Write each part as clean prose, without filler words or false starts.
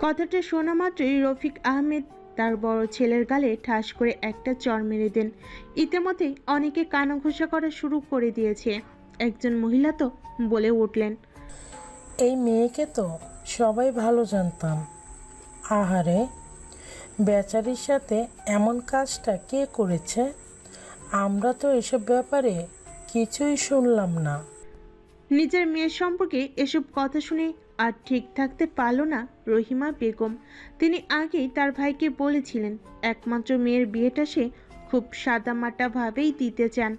কথাটা শোনা মাত্রই রফিক আহমেদ তার বড় ছেলের গালে ঠাস করে একটা চড় মেরে দেন। ইতিমধ্যেই অনেকে কানাঘুষা করা শুরু করে দিয়েছে। একজন মহিলা তো বলে উঠলেন, এই মেয়েকে তো সবাই ভালো জানতাম। আহারে, বেচারির সাথে এমন কাজটা কে করেছে? আমরা তো এসব ব্যাপারে কিছুই শুনলাম না। নিজের মেয়ের সম্পর্কে এসব কথা শুনে আর ঠিক থাকতে পারল না রহিমা বেগম। তিনি আগেই তার ভাইকে বলেছিলেন একমাত্র মেয়ের বিয়েটা সে খুব সাদামাটা ভাবেই দিতে চান,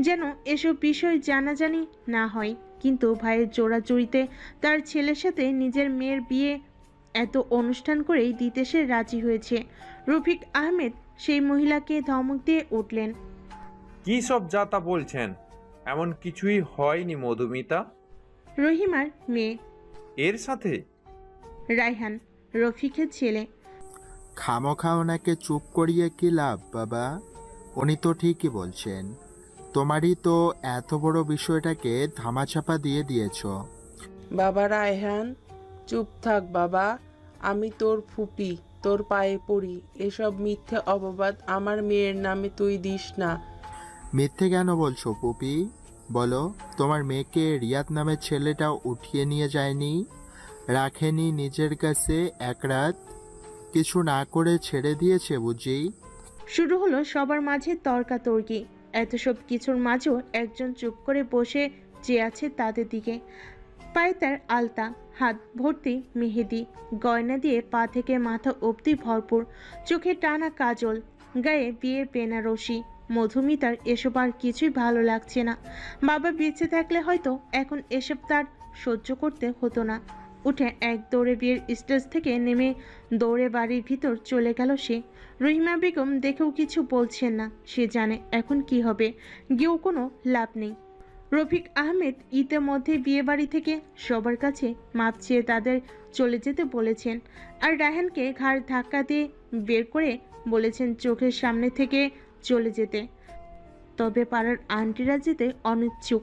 যেন এসব বিষয় জানাজানি না হয়। কিন্তু ভাইয়ের জোড়াজুড়িতে তার ছেলের সাথে নিজের মেয়ের বিয়ে এত অনুষ্ঠান করেই দিতে সে রাজি হয়েছে। রফিক আহমেদ সেই মহিলাকে ধমক দিয়ে উঠলেন, কি সব যাতা বলছেন? এমন কিছুই হয়নি মধুমিতা। রহিমার মেয়ে এর সাথে রায়হান, রফিকের ছেলে। খামোখা ওনাকে চুপ করিয়ে কি লাভ বাবা? উনি তো ঠিকই বলছেন। তোমারই তো এত বড় বিষয়টাকে ধামাচাপা দিয়ে দিয়েছো। বাবা রায়হান, চুপ থাক বাবা। আমি তোর ফুপি, তোর পায়ে পড়ি। এসব মিথ্যে অপবাদ আমার মেয়ের নামে তুই দিস না। মিথ্যে কেন বলছো পুপি? বলো, তোমার মেয়েকে রিয়াদ নামের ছেলেটা উঠিয়ে নিয়ে যায়নি? রাখেনি নিজের কাছে এক রাত? কিছু না করে ছেড়ে দিয়েছে বুঝি? শুরু হলো সবার মাঝে তর্কাতর্কি। এত সব কিছুর মাঝেও একজন চুপ করে বসে চেয়ে আছে তাদের দিকে। পায়ে তার আলতা, হাত ভর্তি মেহেদি, গয়না দিয়ে পা থেকে মাথা অবধি ভরপুর, চোখে টানা কাজল, গায়ে বিয়ের বেনারসি। মধুমিতার এসব আর কিছুই ভালো লাগছে না। বাবা বেঁচে থাকলে হয়তো এখন এসব তার সহ্য করতে হতো না। উঠে এক দৌড়ে বিয়ের স্টেজ থেকে নেমে দৌড়ে বাড়ির ভিতর চলে গেল সে। রহিমা বেগম দেখেও কিছু বলছেন না। সে জানে এখন কি হবে, গিয়েও কোনো লাভ নেই। রফিক আহমেদ ইতিমধ্যে বিয়ে বাড়ি থেকে সবার কাছে মাপ চেয়ে তাদের চলে যেতে বলেছেন, আর রায়হানকে ঘাড় ধাক্কা দিয়ে বের করে বলেছেন চোখের সামনে থেকে চলে যেতে। তবে পাড়ার আন্টিরা যেতে অনিচ্ছুক।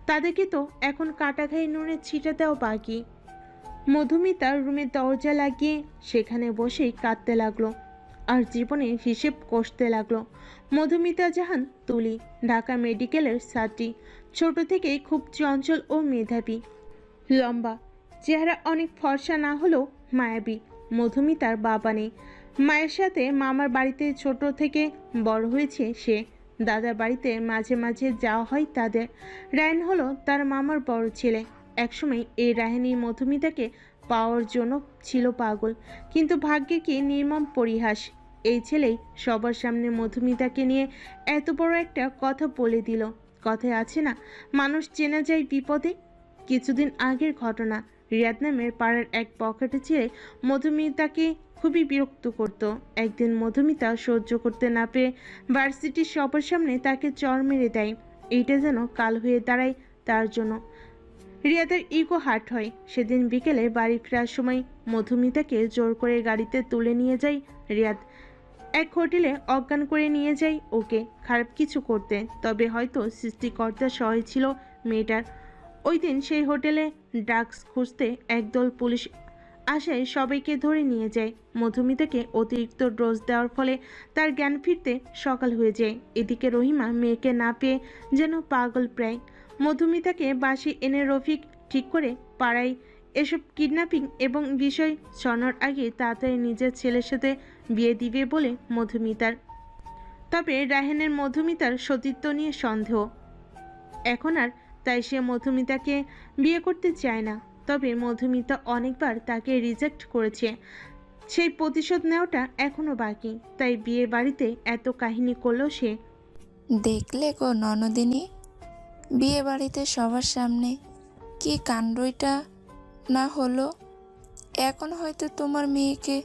তাদেরকে তো এখন কাটাঘাই নুনের ছিটা দেওয়া বাকি। মধুমিতা রুমের দরজা লাগিয়ে সেখানে বসেই কাঁদতে লাগলো আর জীবনের হিসেব কষতে লাগলো। মধুমিতা জাহান তুলি, ঢাকা মেডিকেলের ছাত্রী। ছোট থেকেই খুব চঞ্চল ও মেধাবী, লম্বা, চেহারা অনেক ফর্সা না হলেও মায়াবী। মধুমিতার বাবা নেই। মায়ের সাথে মামার বাড়িতে ছোট থেকে বড় হয়েছে সে। দাদার বাড়িতে মাঝে মাঝে যাওয়া হয় তাদের। রায়ন হলো তার মামার বড় ছেলে। একসময় এই রাহিনী মধুমিতাকে পাওয়ার জন্য ছিল পাগল, কিন্তু ভাগ্যে কি নির্মম পরিহাস, এই ছেলেই সবার সামনে মধুমিতাকে নিয়ে এত বড় একটা কথা বলে দিল। কথায় আছে না, মানুষ চেনা যায় বিপদে। কিছুদিন আগের ঘটনা, রিয়াদ নামের পাড়ার এক পকেটে ছেলে মধুমিতাকে খুবই বিরক্ত করত। একদিন মধুমিতা সহ্য করতে না পেরে ভার্সিটির সবার সামনে তাকে চড় মেরে দেয়। এইটা যেন কাল হয়ে দাঁড়ায় তার জন্য। রিয়াদের ইগো হার্ট হয়। সেদিন বিকেলে বাড়ি ফেরার সময় মধুমিতাকে জোর করে গাড়িতে তুলে নিয়ে যায় রিয়াদ। এক হোটেলে অজ্ঞান করে নিয়ে যায় ওকে, খারাপ কিছু করতে। তবে হয়তো সৃষ্টিকর্তা সহায় ছিল মেয়েটার। ওই দিন সেই হোটেলে ড্রাগস খুঁজতে একদল পুলিশ আসায় সবাইকে ধরে নিয়ে যায়। মধুমিতাকে অতিরিক্ত ডোজ দেওয়ার ফলে তার জ্ঞান ফিরতে সকাল হয়ে যায়। এদিকে রহিমা মেয়েকে না পেয়ে যেন পাগল প্রায়। মধুমিতাকে বাসি এনে রফিক ঠিক করে পাড়ায় এসব কিডন্যাপিং এবং বিষয় ছড়ানোর আগে তাড়াতাড়ি নিজের ছেলের সাথে বিয়ে দিবে বলে মধুমিতার। তবে রায়হানের মধুমিতার সতীত্ব নিয়ে সন্দেহ এখন আর, তাই সে মধুমিতাকে বিয়ে করতে চায় না। তবে মধুমিতা অনেকবার তাকে রিজেক্ট করেছে। সেই প্রতিশোধ নেওয়াটা এখনো বাকি, তাই বিয়ে বাড়িতে এত কাহিনী করলো সে। দেখলে গো ননদিনী, বিয়ে বাড়িতে সবার সামনে কি কাণ্ডটা না হলো। এখন হয়তো তোমার মেয়েকে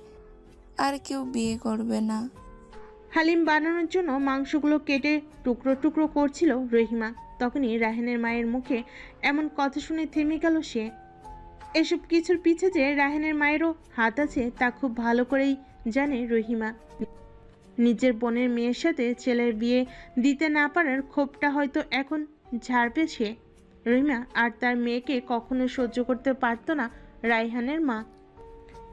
আর কেউ বিয়ে করবে না। হালিম বানানোর জন্য মাংসগুলো কেটে টুকরো টুকরো করছিল রহিমা। তখনই রায়হানের মায়ের মুখে এমন কথা শুনে থেমে গেল সে। এসব কিছুর পিছে যে রায়হানের মায়েরও হাত আছে তা খুব ভালো করেই জানে রহিমা। নিজের বোনের মেয়ের সাথে ছেলের বিয়ে দিতে না পারার ক্ষোভটা হয়তো এখন ঝাড়বে সে। রহিমা আর তার মেয়েকে কখনো সহ্য করতে পারত না রায়হানের মা।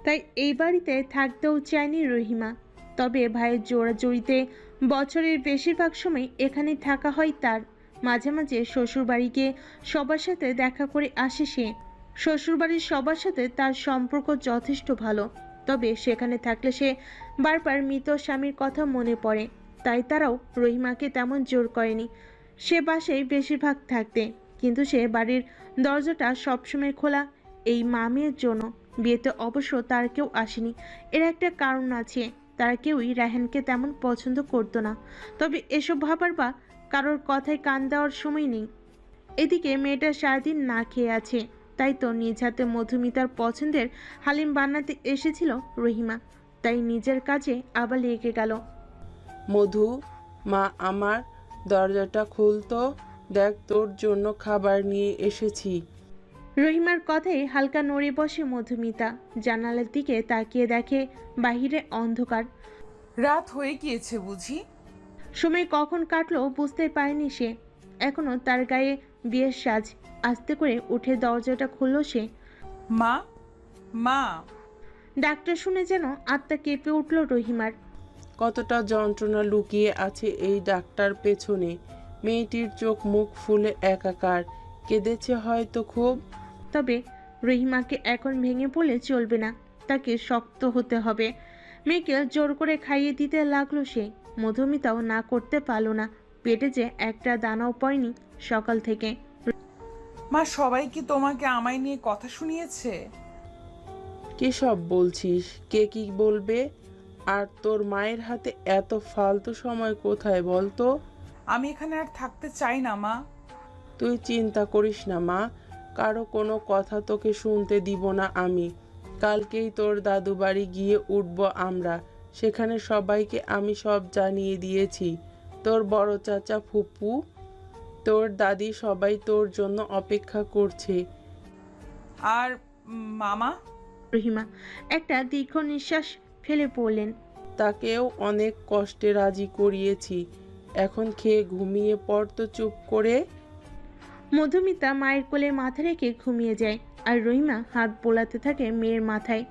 তাই এই বাড়িতে থাকতেও চায়নি রহিমা। তবে ভাইয়ের জোড়াজড়িতে বছরের বেশিরভাগ সময় এখানে থাকা হয় তার। মাঝে মাঝে শ্বশুরবাড়ি গিয়ে সবার সাথে দেখা করে আসে সে। শ্বশুরবাড়ির সবার সাথে তার সম্পর্ক যথেষ্ট ভালো। তবে সেখানে থাকলে সে বারবার মৃত স্বামীর কথা মনে পড়ে। তাই তারাও রহিমাকে তেমন জোর করেনি সে বাসায় বেশিরভাগ থাকতে। কিন্তু সে বাড়ির দরজাটা সবসময় খোলা এই মা মেয়ের জন্য। বিয়েতে অবশ্য তার কেউ আসেনি, এর একটা কারণ আছে। তারা কেউই রায়হানকে তেমন পছন্দ করতো না। তবে এসব ভাবার বা কারোর কথায় কান দেওয়ার সময় নেই। এদিকে মেয়েটা সারাদিন না খেয়ে আছে, তাই তো নিজ হাতে মধুমিতার পছন্দের হালিম বানাতে এসেছিল রহিমা। তাই নিজের কাজে আবার লেগে গেল। মধু, মা আমার, দরজাটা খুলতো, দেখ তোর জন্য খাবার নিয়ে এসেছি। রহিমার কথায় হালকা নড়ে বসে মধুমিতা। জানালার দিকে তাকিয়ে দেখে বাহিরে অন্ধকার। রাত হয়ে গিয়েছে বুঝি? সময় কখন কাটলো বুঝতে পারেনি সে। এখনো তার গায়ে বিয়ের সাজ। আস্তে করে উঠে দরজাটা খুলল সে। মা, মা। ডাক্তার শুনে যেন আত্মা কেঁপে উঠল রহিমার। কতটা যন্ত্রণা লুকিয়ে আছে এই ডাক্তার পেছনে। মেয়েটির চোখ মুখ ফুলে একাকার, কেঁদেছে হয়তো খুব। তবে রহিমাকে এখন ভেঙে পড়লে চলবে না, তাকে শক্ত হতে হবে। মেয়েকে জোর করে খাইয়ে দিতে লাগলো সে। মধুমিতাও না করতে পারলো না। পেটে যে একটা দানাও পড়েনি সকাল থেকে। মা, সবাই কি তোমাকে আমায় নিয়ে কথা শুনিয়েছে? কি সব বলছিস? কে কি বলবে? আর তোর মায়ের হাতে এত ফালতু সময় কোথায় বলতো? আমি এখানে আর থাকতে চাই না মা। তুই চিন্তা করিস না মা, কারো কোনো কথা তোকে শুনতে দিব না আমি। কালকেই তোর দাদু বাড়ি গিয়ে উঠবো আমরা। সেখানে সবাইকে আমি সব জানিয়ে দিয়েছি। তোর বড় চাচা, ফুপু, তোর দাদি সবাই তোর জন্য অপেক্ষা করছে। আর মামা? রহিমা একটা দীর্ঘ নিঃশ্বাস ফেলে পড়লেন। তাকেও অনেক কষ্টে রাজি করিয়েছি। এখন খেয়ে ঘুমিয়ে পড় তো চুপ করে। মধুমিতা মায়ের কোলে মাথা রেখে ঘুমিয়ে যায়, আর রহিমা হাত বোলাতে থাকে মেয়ের মাথায়।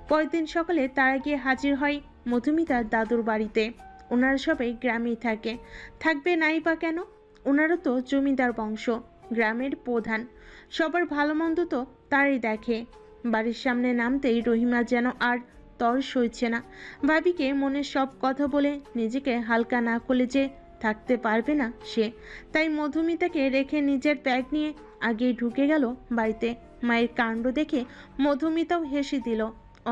পরের দিন সকালে তারা গিয়ে হাজির হয় মধুমিতার দাদুর বাড়িতে। ওনারা সবাই গ্রামেই থাকবে নাই বা কেন? ওনারা তো জমিদার বংশ, গ্রামের প্রধান। সবার ভালো মন্দ তো তারাই দেখে। বাড়ির সামনে নামতেই রহিমা যেন আর তর সইছে না। ভাবিকে মনের সব কথা বলে নিজেকে হালকা না করলে যে থাকতে পারবে না সে। তাই মধুমিতাকে রেখে নিজের ব্যাগ নিয়ে আগেই ঢুকে গেল বাড়িতে। মায়ের কাণ্ড দেখে মধুমিতাও হেসে দিল।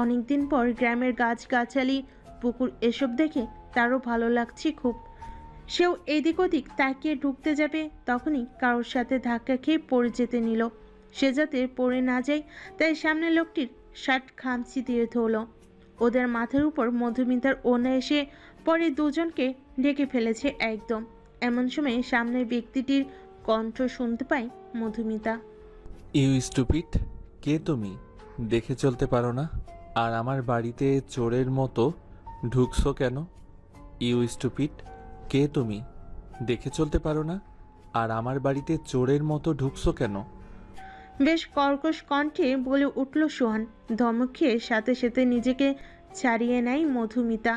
অনেকদিন পর গ্রামের গাছগাছালি, পুকুর এসব দেখে তারও ভালো লাগছে খুব। সেও এদিক ওদিক তাকিয়ে ঢুকতে যাবে, তখনই কারোর সাথে ধাক্কা খেয়ে পড়ে যেতে নিল। সে যাতে পড়ে না যায় তাই সামনে লোকটির শার্ট খামচি দিয়ে ধরল। ওদের মাথার উপর মধুমিতার ওনা এসে পরে দুজনকে ঢেকে ফেলেছে একদম। এমন সময় সামনের ব্যক্তিটির কণ্ঠ শুনতে পায় মধুমিতা। ইউ স্টুপিড, কে তুমি? দেখে চলতে পারো না? আর আমার বাড়িতে চোরের মতো ঢুকছো কেন? ইউ স্টুপিড, কে তুমি? দেখে চলতে পারো না? আর আমার বাড়িতে চোরের মতো ঢুকছো কেন? বেশ কর্কশ কণ্ঠে বলে উঠল সোহান। ধমক খেয়ে সাথে সাথে নিজেকে ছাড়িয়ে নেয় মধুমিতা,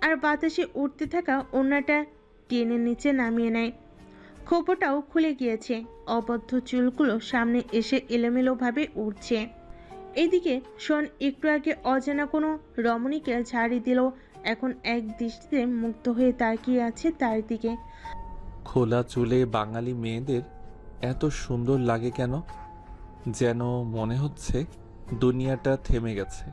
আর বাতাসে উঠতে থাকা ওড়নাটা টেনে নিচে নামিয়ে নেয়। খোঁপোটাও খুলে গিয়েছে, অবদ্ধ চুলগুলো সামনে এসে এলোমেলোভাবে উঠছে। এদিকে সোহান একটু আগে অজানা কোনো রমণীকে ঝাড়ি দিল, এখন এক দৃষ্টিতে মুগ্ধ হয়ে তাকিয়ে আছে তার দিকে। খোলা চুলে বাঙালি মেয়েদের এত সুন্দর লাগে কেন? যেন মনে হচ্ছে দুনিয়াটা থেমে গেছে।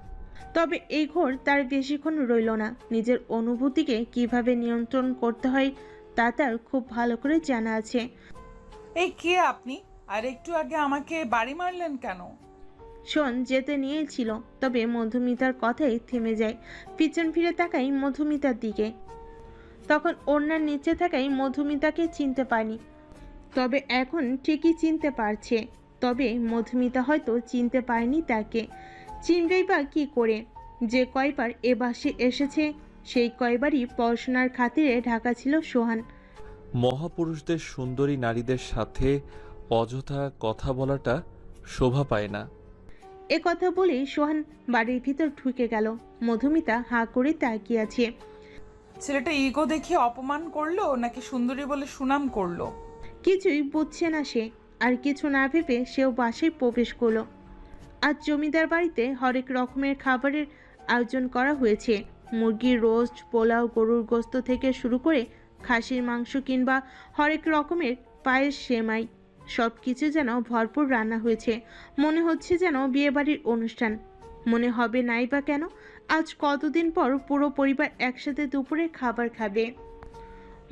তবে এই ঘোর তার বেশিক্ষণ রইল না। নিজের অনুভূতিকে কিভাবে নিয়ন্ত্রণ করতে হয় তা তার খুব ভালো করে জানা আছে। এই কে আপনি? আর একটু আগে আমাকে বাড়ি মারলেন কেন? শোন যেতে নিয়েছিল, তবে মধুমিতার কথাই থেমে যায়। পিছন ফিরে তাকাই মধুমিতার দিকে। তখন ওড়নার নিচে থাকাই মধুমিতাকে চিনতে পারিনি, তবে এখন ঠিকই চিনতে পারছে। তবে মধুমিতা হয়তো চিনতে পারেনি তাকে। চিনবেই বা কি করে? যে কয়বার এ বাসে এসেছে সেই কয়বারই পড়াশোনার খাতিরে ঢাকা ছিল সোহান। মহাপুরুষদের সুন্দরী নারীদের সাথে অযথা কথা বলাটা শোভা পায় না। এ কথা বলেই সোহান বাড়ির ভিতর ঢুকে গেল। মধুমিতা হাঁ করে তাকিয়ে আছে। ছেলেটা ইগো দেখিয়ে অপমান করলো নাকি সুন্দরী বলে সুনাম করলো? কিছুই বুঝছে না সে। আর কিছু না ভেবে সেও বাসায় প্রবেশ করলো। আজ জমিদার বাড়িতে হরেক রকমের খাবারের আয়োজন করা হয়েছে। মুরগির রোস্ট, পোলাও, গরুর গোস্ত থেকে শুরু করে খাসির মাংস কিংবা হরেক রকমের পায়েস, সেমাই, সব কিছু যেন ভরপুর রান্না হয়েছে। মনে হচ্ছে যেন বিয়েবাড়ির অনুষ্ঠান। মনে হবে নাই বা কেন, আজ কতদিন পর পুরো পরিবার একসাথে দুপুরে খাবার খাবে।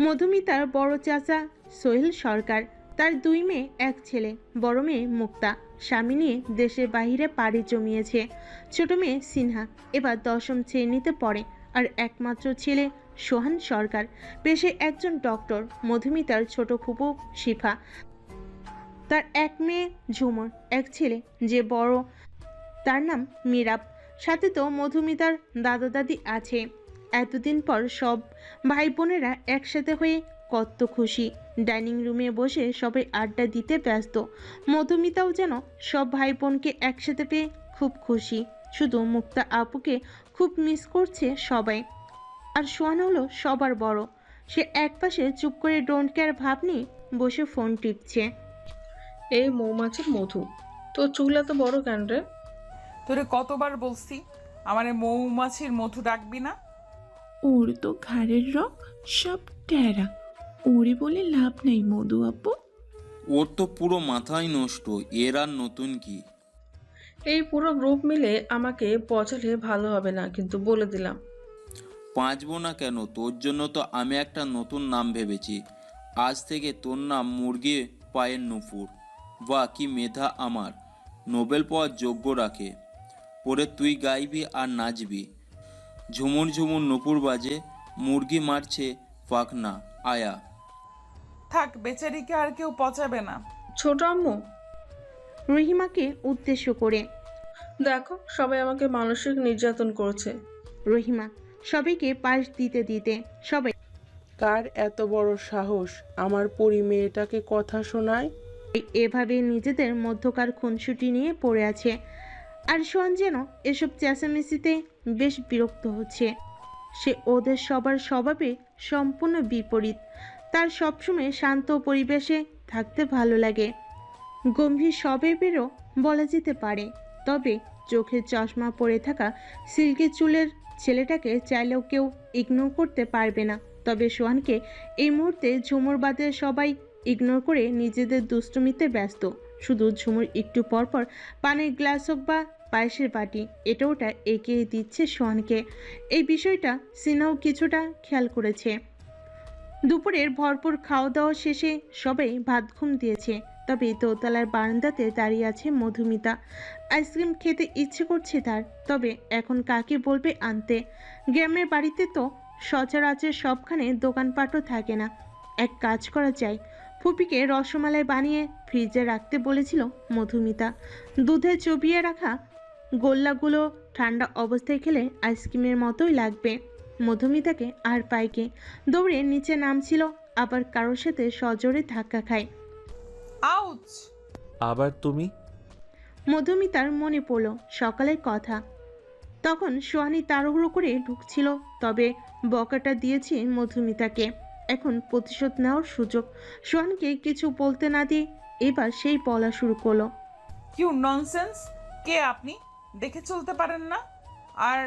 মধুমিতার বড় চাচা সোহেল সরকার, তার 2 মেয়ে 1 ছেলে। বড় মেয়ে মুক্তা স্বামী নিয়ে দেশের বাইরে পাড়ি জমিয়েছে। ছোট মেয়ে সিনহা এবার 10ম শ্রেণীতে পড়ে। আর একমাত্র ছেলে সোহান সরকার, পেশায় একজন ডক্টর। মধুমিতার ছোট ফুপু শিফা, তার 1 মেয়ে ঝুমুর, 1 ছেলে যে বড়, তার নাম মিরাব। সাথে তো মধুমিতার দাদা দাদি আছে। এতদিন পর সব ভাই বোনেরা একসাথে হয়ে কত খুশি। ডাইনিং রুমে বসে সবাই আড্ডা দিতে ব্যস্ত। মধুমিতাও যেন সব ভাই বোনকে একসাথে পেয়ে খুব খুশি। শুধু মুক্তা আপুকে খুব মিস করছে সবাই। আর সোহান হলো সবার বড়। সে একপাশে চুপ করে ডোন্ট কেয়ার ভাব নিয়ে বসে ফোন টিপছে। এই মৌমাছির মধু, তোর চুল এত বড় কেন রে? তোরে কতবার বলছি আমারে মৌমাছির মধু ডাকবি না? ওর তো ঘাড়ের রং সব ট্যারা, ওরে বলে লাভ নেই মধু আপু। ওর তো পুরো মাথাই নষ্ট, এর আর নতুন কি? এই পুরো গ্রুপ মিলে আমাকে পচালে ভালো হবে না, কিন্তু বলে দিলাম। বাঁচবো না কেন? তোর জন্য তো আমি একটা নতুন নাম ভেবেছি। আজ থেকে তোর নাম মুরগি পায়ের নুপুর। বাহ, কি মেধা আমার! নোবেল পাওয়ার যোগ্য রাখে। পরে তুই গাইবি আর নাচবি। ঝুমুর ঝুমুর নুপুর বাজে, মুরগি মারছে পাখনা, আয়া। থাক, বেচারিকে আর কেউ পচাবে না। ছোট আম্মু, রহিমাকে উদ্দেশ্য করে। দেখো সবাই আমাকে মানসিক নির্যাতন করছে। রহিমা সবাইকে পাশ দিতে দিতে, সবাই কার এত বড় সাহস আমার পরি মেয়েটাকে কথা শোনায়? এভাবে নিজেদের মধ্যকার খুনসুটি নিয়ে পড়ে আছে। আর সোহান যেন এসব চেঁচামেচিতে বেশ বিরক্ত হচ্ছে। সে ওদের সবার স্বভাবে সম্পূর্ণ বিপরীত। তার সবসময় শান্ত পরিবেশে থাকতে ভালো লাগে। গম্ভীর স্বভাবেরও বলা যেতে পারে। তবে চোখে চশমা পরে থাকা সিল্কি চুলের ছেলেটাকে চাইলেও কেউ ইগনোর করতে পারবে না। তবে সোহানকে এই মুহূর্তে ঝুমুর বাদে সবাই ইগনোর করে নিজেদের দুষ্টুমিতে ব্যস্ত। শুধু ঝুমুর একটু পরপর পানির গ্লাস হোক বা পায়েসের বাটি এটা ওটা এগিয়ে দিচ্ছে সোহানকে। এই বিষয়টা সিনাও কিছুটা খেয়াল করেছে। দুপুরের ভরপুর খাওয়া দাওয়া শেষে সবাই ভাত ঘুম দিয়েছে। তবে দোতলার বারান্দাতে দাঁড়িয়ে আছে মধুমিতা। আইসক্রিম খেতে ইচ্ছে করছে তার, তবে এখন কাকে বলবে আনতে। গ্রামের বাড়িতে তো সচরাচর সবখানে দোকানপাটও থাকে না। এক কাজ করা যায়, ফুপিকে রসমালাই বানিয়ে ফ্রিজে রাখতে বলেছিল মধুমিতা। দুধে চুবিয়ে রাখা গোল্লাগুলো ঠান্ডা অবস্থায় খেলে আইসক্রিমের মতোই লাগবে। মধুমিতাকে আর পাইকে দৌড়ে নিচে নামছিল, আবার কারোর সাথে সজোরে ধাক্কা খায়। আউচ! আবার তুমি? মধুমিতার মনে পড়ল সকালের কথা। তখন সোহানি তাড়াহুড়ো করে ঢুকছিল, তবে বকাটা দিয়েছে মধুমিতাকে। এখন প্রতিশোধ নেওয়ার সুযোগ। সোহানকে কিছু বলতে না দিয়ে এবার সেই বলা শুরু করলো। Q nonsense! কে আপনি? দেখে চলতে পারেন না? আর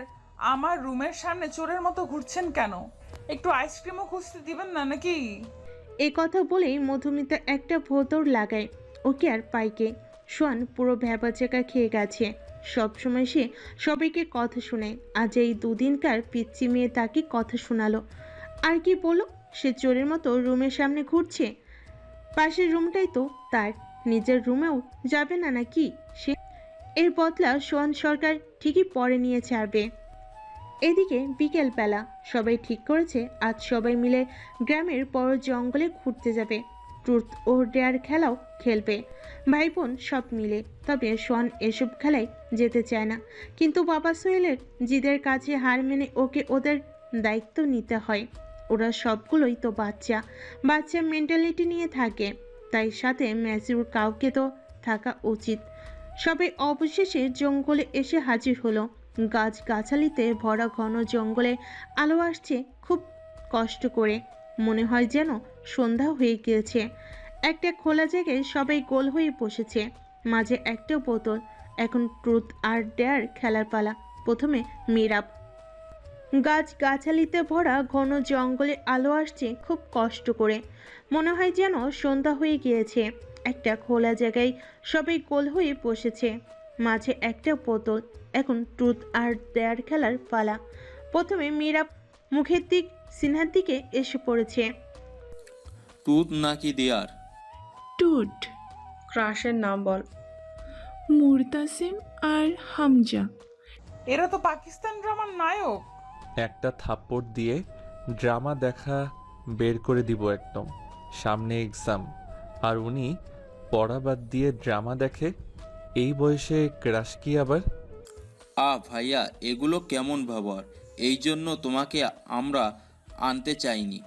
আমার রুমের সামনে চোরের মতো ঘুরছেন কেন? একটু আইসক্রিমও খুঁজতে দিবেন না নাকি? এ কথা বলেই মধুমিতা একটা ভোঁতর লাগায় ওকে আর পাইকে। সোহান পুরো ভ্যাবাচেকা খেয়ে গেছে। সবসময় সে সবাইকে কথা শোনায়, আজ এই দুদিনকার পিচ্চি মেয়ে তাকে কথা শোনালো। আর কি বলো, সে চোরের মতো রুমের সামনে ঘুরছে। পাশের রুমটাই তো তার, নিজের রুমেও যাবে না নাকি সে? এর বদলা সোহান সরকার ঠিকই পরে নিয়ে ছাড়বে। এদিকে বিকেলবেলা সবাই ঠিক করেছে আজ সবাই মিলে গ্রামের বড় জঙ্গলে ঘুরতে যাবে। ট্রুথ ও ডেয়ার খেলাও খেলবে ভাই বোন সব মিলে। তবে সোহান এসব খেলায় যেতে চায় না, কিন্তু বাবা সোহেলের জিদের কাছে হার মেনে ওকে ওদের দায়িত্ব নিতে হয়। ওরা সবগুলোই তো বাচ্চা মেন্টালিটি নিয়ে থাকে, তাই সাথে ম্যাচিউর কাউকে তো থাকা উচিত। সবাই অবশেষে জঙ্গলে এসে হাজির হলো। গাছগাছালিতে ভরা ঘন জঙ্গলে আলো আসছে খুব কষ্ট করে। মনে হয় যেন সন্ধ্যা হয়ে গিয়েছে। একটা খোলা জায়গায় সবাই গোল হয়ে বসেছে, মাঝে একটা বোতল। এখন ট্রুথ আর ডেয়ার খেলার পালা। প্রথমে মিরাব। গাছগাছালিতে ভরা ঘন জঙ্গলে আলো আসছে খুব কষ্ট করে। মনে হয় যেন সন্ধ্যা হয়ে গিয়েছে। একটা খোলা জায়গায় সবাই গোল হয়ে বসেছে, মাঝে একটা বোতল। এখন ট্রুথ আর ডেয়ার খেলার পালা। প্রথমে মিরাব মুখের দিক সিনহার দিকে এসে পড়েছে। টুথ নাকি দেয়ার? টুট। ক্রাশের নাম বল। মুরতাসিম আর হামজা। এরা তো পাকিস্তান ড্রামার নায়ক। একটা থাপ্পড় দিয়ে ড্রামা দেখা বের করে দিব একদম। সামনে এক্সাম, আর উনি পড়া বাদ দিয়ে ড্রামা দেখে? এই বয়সে ক্রাশ কি আবার? ভাইয়া, এগুলো কেমন ব্যবহার? এই জন্য তোমাকে আমরা আনতে চাইনি।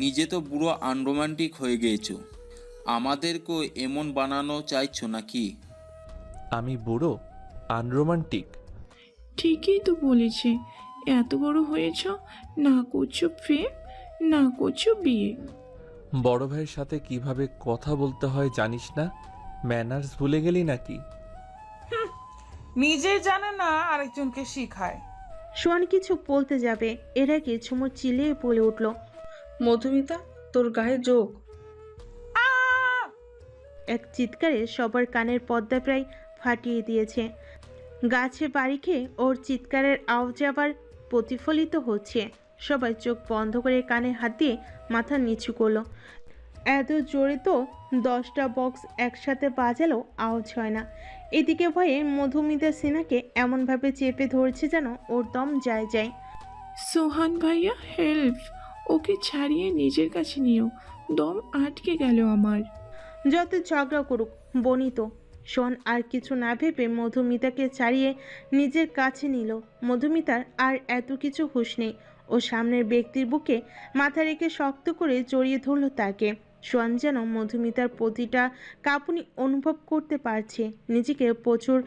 নিজে তো পুরো আনরোমান্টিক হয়ে গিয়েছো, আমাদেরকেও এমন বানানো চাইছো নাকি? আমি বুড়ো আনরোমান্টিক? ঠিকই তো বলেছে। এত বড় হয়েছ, না করছো প্রেম, না করছো বিয়ে। বড় ভাইয়ের সাথে কিভাবে কথা বলতে হয় জানিস না? ম্যানার্স ভুলে গেলি নাকি? নিজে জানে না, আরেকজনকে শিখায়। সোয়ান কিছু বলতে যাবে, এর আগে ঝুমুর চিল্লিয়ে বলে উঠল, মধুমিতা, তোর গায়ে যোগ। এক চিৎকারে সবার কানের পর্দা প্রায় ফাটিয়ে দিয়েছে। গাছে বাড়ি খেয়ে ওর চিৎকারের আওয়াজ আবার প্রতিফলিত হচ্ছে। সবাই চোখ বন্ধ করে কানে হাত দিয়ে মাথা নিচু করলো। এত জোরে তো 10টা বক্স একসাথে বাজালেও আওয়াজ হয় না। এদিকে ভয়ে মধুমিতা সিনহাকে এমনভাবে চেপে ধরছে যেন ওর দম যায় যায়। সোহান ভাইয়া হেল্প, ওকে ছাড়িয়ে নিজের কাছে নিও, দম আটকে গেল আমার। যত ঝগড়া করুক বনি তো। সোহান আর কিছু না ভেবে মধুমিতাকে ছাড়িয়ে নিজের কাছে নিল। মধুমিতার আর এত কিছু হুঁশ নেই। ও সামনের ব্যক্তির বুকে মাথা রেখে শক্ত করে জড়িয়ে ধরল তাকে। সোহান যেন মধুমিতার প্রতিটা কাঁপুনি অনুভব করতে পারছে। নিজেকে প্রচুর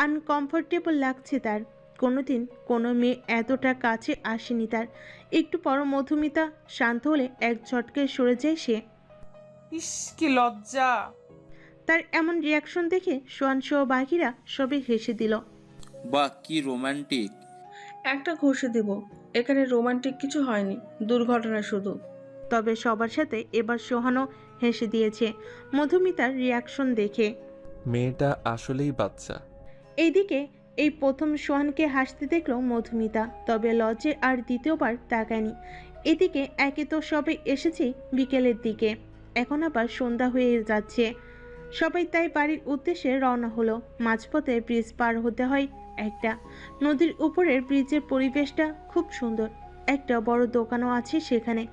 আনকমফোর্টেবল লাগছে তার। কোনোদিন কোনো মেয়ে এতটা কাছে আসেনি তার। একটু পর মধুমিতা শান্ত হলে এক ঝটকায় সরে যায় সে। ইস, কি লজ্জা! তার এমন রিয়াকশন দেখে সোয়ান সহ বাকিরা সবে হেসে দিল। বাহ, কি রোমান্টিক! একটা ঘষে দেব। এখানে রোমান্টিক কিছু হয়নি, দুর্ঘটনা শুধু। তবে সবার সাথে এবার সোহানও হেসে দিয়েছে মধুমিতার রিয়াকশন দেখে। মেয়েটা আসলেই বাচ্চা। এইদিকে এই প্রথম সোহানকে হাসতে দেখল মধুমিতা, তবে লজ্জে আর দ্বিতীয়বার তাকায়নি। এদিকে একে তো সবে এসেছে বিকেলের দিকে, এখন আবার সন্ধ্যা হয়ে যাচ্ছে। সবাই তাই বাড়ির উদ্দেশ্যে রওনা হলো। মাঝপথে ব্রিজ পার হতে হয় একটা নদীর উপরের ব্রিজের পরিবেশটা খুব সুন্দর। একটা বড় দোকানও আছে সেখানে।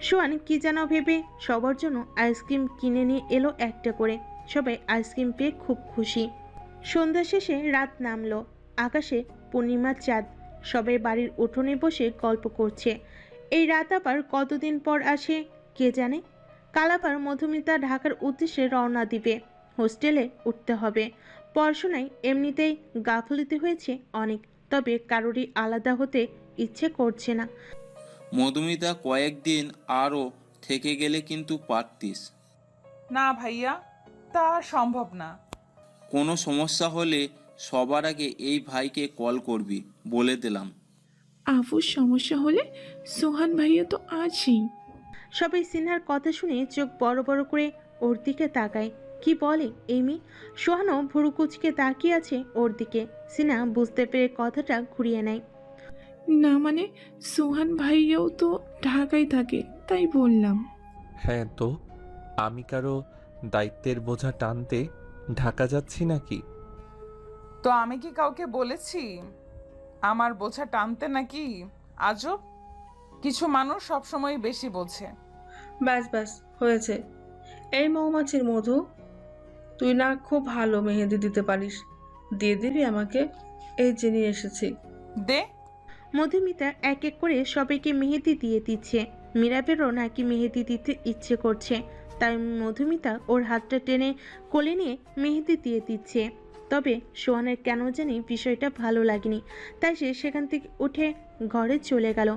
সোয়ান কি যেন ভেবে সবার জন্য আইসক্রিম কিনে নিয়ে এলো একটা করে। সবাই আইসক্রিম পেয়ে খুব খুশি। সন্ধ্যা শেষে রাত নামলো, আকাশে পূর্ণিমার চাঁদ। সবাই বাড়ির উঠোনে বসে গল্প করছে। এই রাত আবার কতদিন পর আসে কে জানে। কাল আবার মধুমিতা ঢাকার উদ্দেশ্যে রওনা দিবে। হোস্টেলে উঠতে হবে। পড়াশোনায় এমনিতেই গাফলতি হয়েছে অনেক, তবে কারোরই আলাদা হতে ইচ্ছে করছে না। মধুমিতা, কয়েকদিন আরও থেকে গেলে কিন্তু পারতিস। না ভাইয়া, তা সম্ভব না। কোনো সমস্যা হলে সবার আগে এই ভাইকে কল করবি, বলে দিলাম। আফুর সমস্যা হলে সোহান ভাইয়া তো আছেই। সবাই সিনহার কথা শুনে চোখ বড় বড় করে ওর দিকে তাকায়। কি বলে এমি? সোহানও ভুরু কুচকে তাকিয়ে আছে ওর দিকে। সিনহা বুঝতে পেরে কথাটা ঘুরিয়ে নেয়। না মানে সোহান ভাইয়াও তো ঢাকায় থাকে, তাই বললাম। হ্যাঁ তো, আমি কারো দায়িত্বের বোঝা টানতে ঢাকা যাচ্ছি নাকি? তো আমি কি কাউকে বলেছি আমার বোঝা টানতে নাকি? আজব, কিছু মানুষ সবসময় বেশি বোঝে। ব্যাস ব্যাস, হয়েছে। এই মৌমাছির মধু, তুই না খুব ভালো মেহেদি দিতে পারিস, দিয়ে দিবি আমাকে? এই যে নিয়ে এসেছি, দে। মধুমিতা এক এক করে সবাইকে মেহেদি দিয়ে দিচ্ছে। মীরাবেরও নাকি মেহেদি দিতে ইচ্ছে করছে, তাই মধুমিতা ওর হাতটা টেনে কোলে নিয়ে মেহেদি দিয়ে দিচ্ছে। তবে সোহানের কেন জানি বিষয়টা ভালো লাগেনি, তাই সে সেখান থেকে উঠে ঘরে চলে গেল।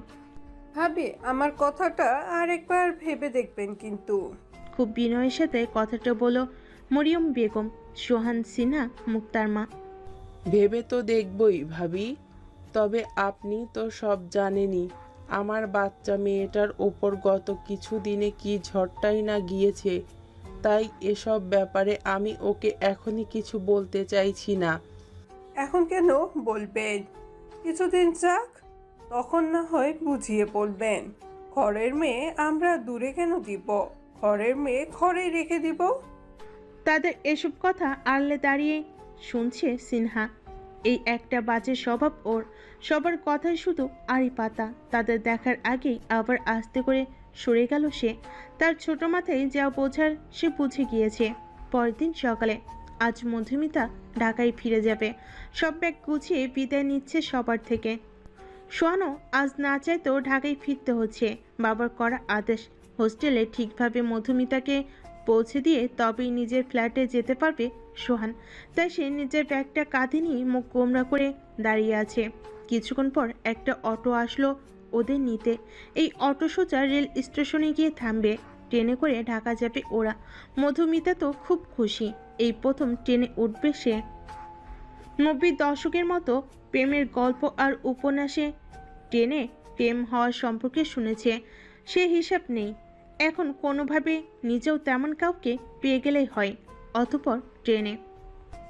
ভাবি আমার কথাটা আরেকবার ভেবে দেখবেন কিন্তু। খুব বিনয়ের সাথে কথাটা বলল মরিয়ম বেগম, সোহান সিনহা মুক্তার মা। ভেবে তো দেখবই ভাবি, তবে আপনি তো সব জানেনই আমার বাচ্চা মেয়েটার ওপর গত কিছুদিনে কি ঝড়টাই না গিয়েছে। তাই এসব ব্যাপারে আমি ওকে এখনই কিছু বলতে চাইছি না। এখন কেন বলবেন? কিছুদিন যাক, তখন না হয় বুঝিয়ে বলবেন। ঘরের মেয়ে আমরা দূরে কেন দিব? ঘরের মেয়ে ঘরেই রেখে দিব। তাদের এসব কথা আড়লে দাঁড়িয়ে শুনছে সিনহা। এই একটা বাজে স্বভাব ওর, সবার কথাই শুধু আড়ি পাতা। তাদের দেখার আগেই আবার আস্তে করে সরে গেল সে। তার ছোট মাথায় যা বোঝার সে বুঝে গিয়েছে। পরের দিন সকালে আজ মধুমিতা ঢাকায় ফিরে যাবে। সব ব্যাগ গুছিয়ে বিদায় নিচ্ছে সবার থেকে। সোহানও আজ না চাইতেও ঢাকায় ফিরতে হচ্ছে। বাবার করা আদেশ, হোস্টেলে ঠিকভাবে মধুমিতাকে পৌঁছে দিয়ে তবেই নিজের ফ্ল্যাটে যেতে পারবে সোহান। তাই সে নিজের ব্যাগটা কাঁধে নিয়ে মুখ গোমরা করে দাঁড়িয়ে আছে। কিছুক্ষণ পর একটা অটো আসলো ওদের নিতে। এই অটো সোজা রেল স্টেশনে গিয়ে থামবে। ট্রেনে করে ঢাকা যাবে ওরা। মধুমিতা তো খুব খুশি, এই প্রথম ট্রেনে উঠবে সে। 90 দশকের মতো প্রেমের গল্প আর উপন্যাসে ট্রেনে প্রেম হওয়ার সম্পর্কে শুনেছে, সে হিসাব নেই। এখন কোনোভাবে নিজেও তেমন কাউকে পেয়ে গেলেই হয়। অতঃপর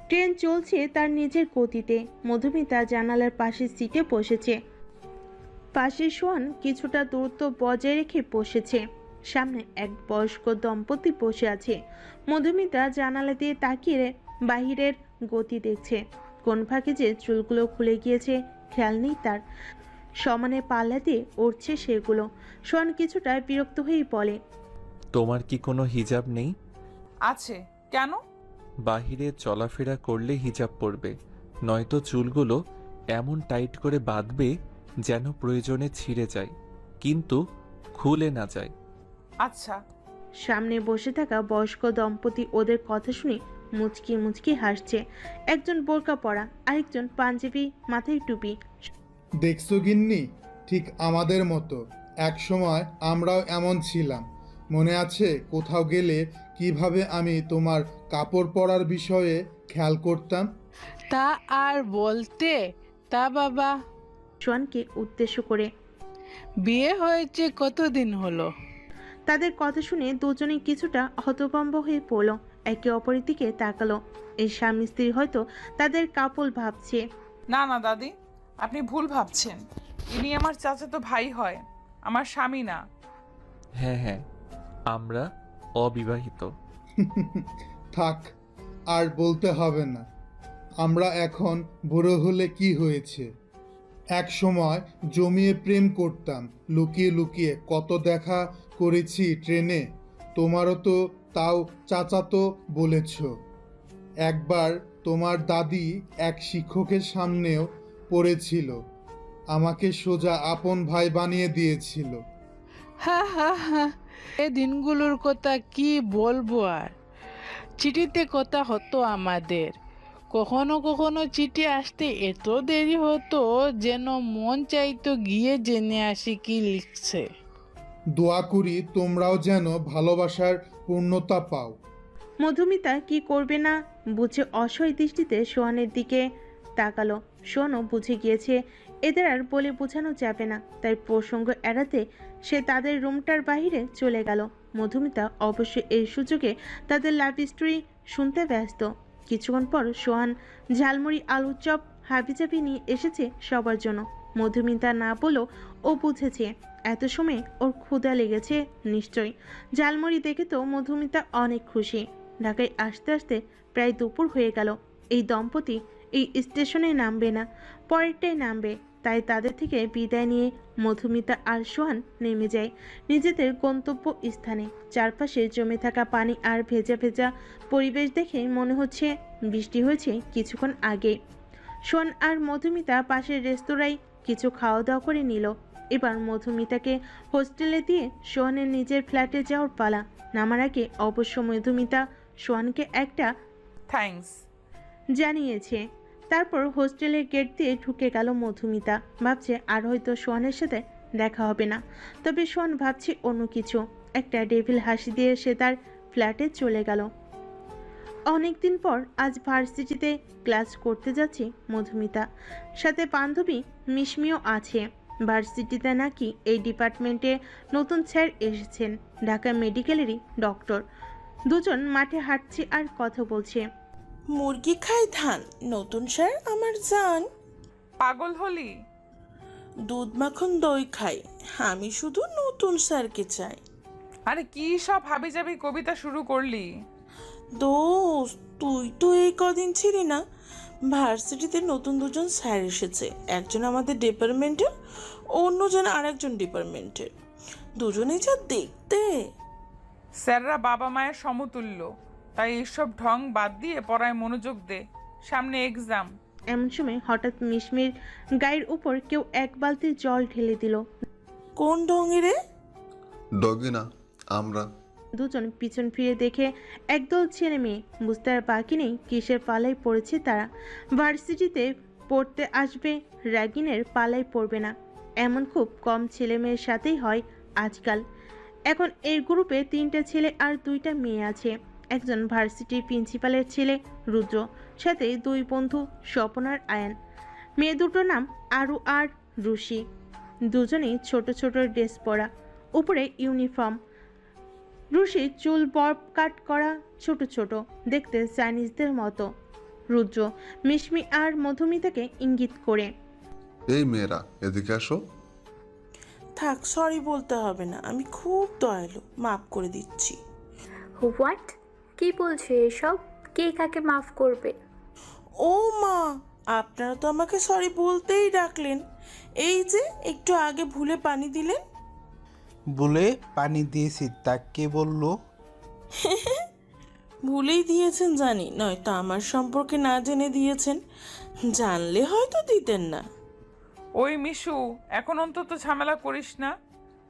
ট্রেন চলছে তার নিজের গতিতে। মধুমিতা জানালার পাশের সিটে বসেছে। পাশে সোহান কিছুটা দূরত্ব বজায় রেখে বসেছে। সামনে এক বয়স্ক দম্পতি বসে আছে। মধুমিতা জানালা দিয়ে তাকিয়ে বাহিরের গতি দেখছে। কোন ফাঁকে যে চুলগুলো খুলে গিয়েছে খেয়াল নেই তার। সমানে পাল্লা দিয়ে উঠছে সেগুলো। সোহান কিছুটা বিরক্ত হয়েই বলে, তোমার কি কোনো হিজাব নেই? আছে, কেন? বাহিরে চলাফেরা করলে হিজাব পরবে, নয়তো চুলগুলো এমন টাইট করে বাঁধবে যেন প্রয়োজনে ছিঁড়ে যায়, কিন্তু খুলে না যায়। আচ্ছা। সামনে বসে থাকা বয়স্ক দম্পতি ওদের কথা শুনে মুচকি মুচকি হাসছে। একজন বোরকা পরা, আরেকজন পাঞ্জাবি, মাথায় টুপি। দেখছো গিন্নি, ঠিক আমাদের মতো এক সময় আমরাও এমন ছিলাম। মনে আছে কোথাও গেলে কিভাবে আমি তোমার কাপড় পরার বিষয়ে খেয়াল করতাম? তা আর বলতে, তা বাবা। সোহানকে উদ্দেশ্য করে, বিয়ে হয়েছে কতদিন হলো? তাদের কথা শুনে দুজনেই কিছুটা হতভম্ব হয়ে পড়ল। একে অপরের দিকে তাকালো। এই স্বামী স্ত্রী হয়তো তাদের কাপল ভাবছে। না না দাদি, আপনি ভুল ভাবছেন। ইনি আমার চাচাতো ভাই হয়, আমার স্বামী না। হ্যাঁ হ্যাঁ, আমরা অবিবাহিত। থাক, আর বলতে হবে না। আমরা এখন বুড়ো হলে কি হয়েছে? এক সময় জমিয়ে প্রেম করতাম, লুকিয়ে লুকিয়ে কত দেখা করেছি ট্রেনে। তোমারও তো তাও চাচাতো বলেছ। একবার তোমার দাদি এক শিক্ষকের সামনেও পড়েছিল, আমাকে সোজা আপন ভাই বানিয়ে দিয়েছিল। হা হা হা, এ দিনগুলোর কথা কি বলবো আর। চিঠিতে কথা হতো আমাদের, কখনো কখনো চিঠি আসতে এত দেরি হতো যেন মন চাইতো গিয়ে জেনে আসি কি লিখছে। দোয়া করি তোমরাও যেন ভালোবাসার পূর্ণতা পাও। মধুমিতা কি করবে না বুঝে অসহায় দৃষ্টিতে সোহানের দিকে তাকালো। সোহানও বুঝে গিয়েছে এদের আর বলে বোঝানো যাবে না, তাই প্রসঙ্গ এড়াতে সে তাদের রুমটার বাইরে চলে গেল। মধুমিতা অবশ্য এই সুযোগে তাদের লাভ স্টোরি শুনতে ব্যস্ত। কিছুক্ষণ পর সোহান ঝালমুড়ি, আলুর চপ, হাবিজাবি নিয়ে এসেছে সবার জন্য। মধুমিতা না বলেও ও বুঝেছে এত সময় ওর ক্ষুধা লেগেছে নিশ্চয়ই। ঝালমুড়ি দেখে তো মধুমিতা অনেক খুশি। ঢাকায় আসতে আসতে প্রায় দুপুর হয়ে গেল। এই দম্পতি এই স্টেশনে নামবে না, পরেরটাই নামবে। তাই তাদের থেকে বিদায় নিয়ে মধুমিতা আর সোহান নেমে যায় নিজেদের গন্তব্য স্থানে। চারপাশে জমে থাকা পানি আর ভেজা ভেজা পরিবেশ দেখে মনে হচ্ছে বৃষ্টি হয়েছে কিছুক্ষণ আগে। সোহান আর মধুমিতা পাশের রেস্তোরাঁয় কিছু খাওয়া দাওয়া করে নিল। এবার মধুমিতাকে হোস্টেলে দিয়ে সোহানের নিজের ফ্ল্যাটে যাওয়ার পালা। নামার আগে অবশ্য মধুমিতা সোহানকে একটা থ্যাঙ্কস জানিয়েছে। তারপর হোস্টেলের গেট দিয়ে ঢুকে গেল মধুমিতা। ভাবছে আর হয়তো সোহানের সাথে দেখা হবে না, তবে সোহান ভাবছে অন্য কিছু। একটা ডেভিল হাসি দিয়ে সে তার ফ্ল্যাটে চলে গেল। অনেকদিন পর আজ ভার্সিটিতে ক্লাস করতে যাচ্ছে মধুমিতা, সাথে বান্ধবী মিশমিও আছে। ভার্সিটিতে নাকি এই ডিপার্টমেন্টে নতুন স্যার এসেছেন, ঢাকা মেডিকেলেরই ডক্টর। দুজন মাঠে হাঁটছে আর কথা বলছে। মুরগি খায় ধান, নতুন স্যার আমার জান। পাগল হলি? দুধ মাখন দই খাই, আমি শুধু নতুন স্যারকে চাই। আরে কি সব হাবিজাবি কবিতা শুরু করলি? দোস্ত, তুই তো এই কদিন ছিলি না। ভার্সিটিতে নতুন দুজন স্যার এসেছে, একজন আমাদের ডিপার্টমেন্টের, অন্যজন আরেকজন ডিপার্টমেন্টের। দুজনেই যা দেখতে। স্যাররা বাবা মায়ের সমতুল্য, তাই এইসব ঢং বাদ দিয়ে পড়ায় মনোযোগ দে, সামনে এক্সাম। এমন সময় হঠাৎ মিশমির গায়ের উপর কেউ এক বালতি জল ঢেলে দিল। কোন ঢঙে রে? ডগে না, আমরা। দুজন পিছন ফিরে দেখে একদল ছেলে মেয়ে। বুঝতে আর বাকি নেই কিসের পালায় পড়েছে তারা। ভার্সিটিতে পড়তে আসবে, র্যাগিনের পালায় পড়বে না, এমন খুব কম ছেলে মেয়ের সাথেই হয় আজকাল। এখন এর গ্রুপে 3টা ছেলে আর 2টা মেয়ে আছে। একজন ভার্সিটির প্রিন্সিপালের ছেলে রুদ্র, সাথে 2 বন্ধু স্বপন আর আয়ান। মেয়ে দুটোর নাম আরু আর রুশি। দুজনেই ছোট ছোট ড্রেস পরা, উপরে ইউনিফর্ম। রুশি চুল বব কাট করা, ছোট ছোট, দেখতে চাইনিজদের মতো। রুদ্র মিশমি আর মধুমিতাকে ইঙ্গিত করে, এই মেয়েরা এদিকে আসো। থাক, সরি বলতে হবে না, আমি খুব দয়ালু, মাফ করে দিচ্ছি। হোয়াট? কি বলছে এসব? কে কাকে মাফ করবে? ও মা, আপনারা তো আমাকে সরি বলতেই ডাকলেন। এই যে একটু আগে ভুলে পানি দিলেন। বলে পানি দিয়েছি, তা কে বললো? ভুলেই দিয়েছেন জানি, নয়তো আমার সম্পর্কে না জেনে দিয়েছেন, জানলে হয়তো দিতেন না। ওই মিশু, এখন অন্তত ঝামেলা করিস না,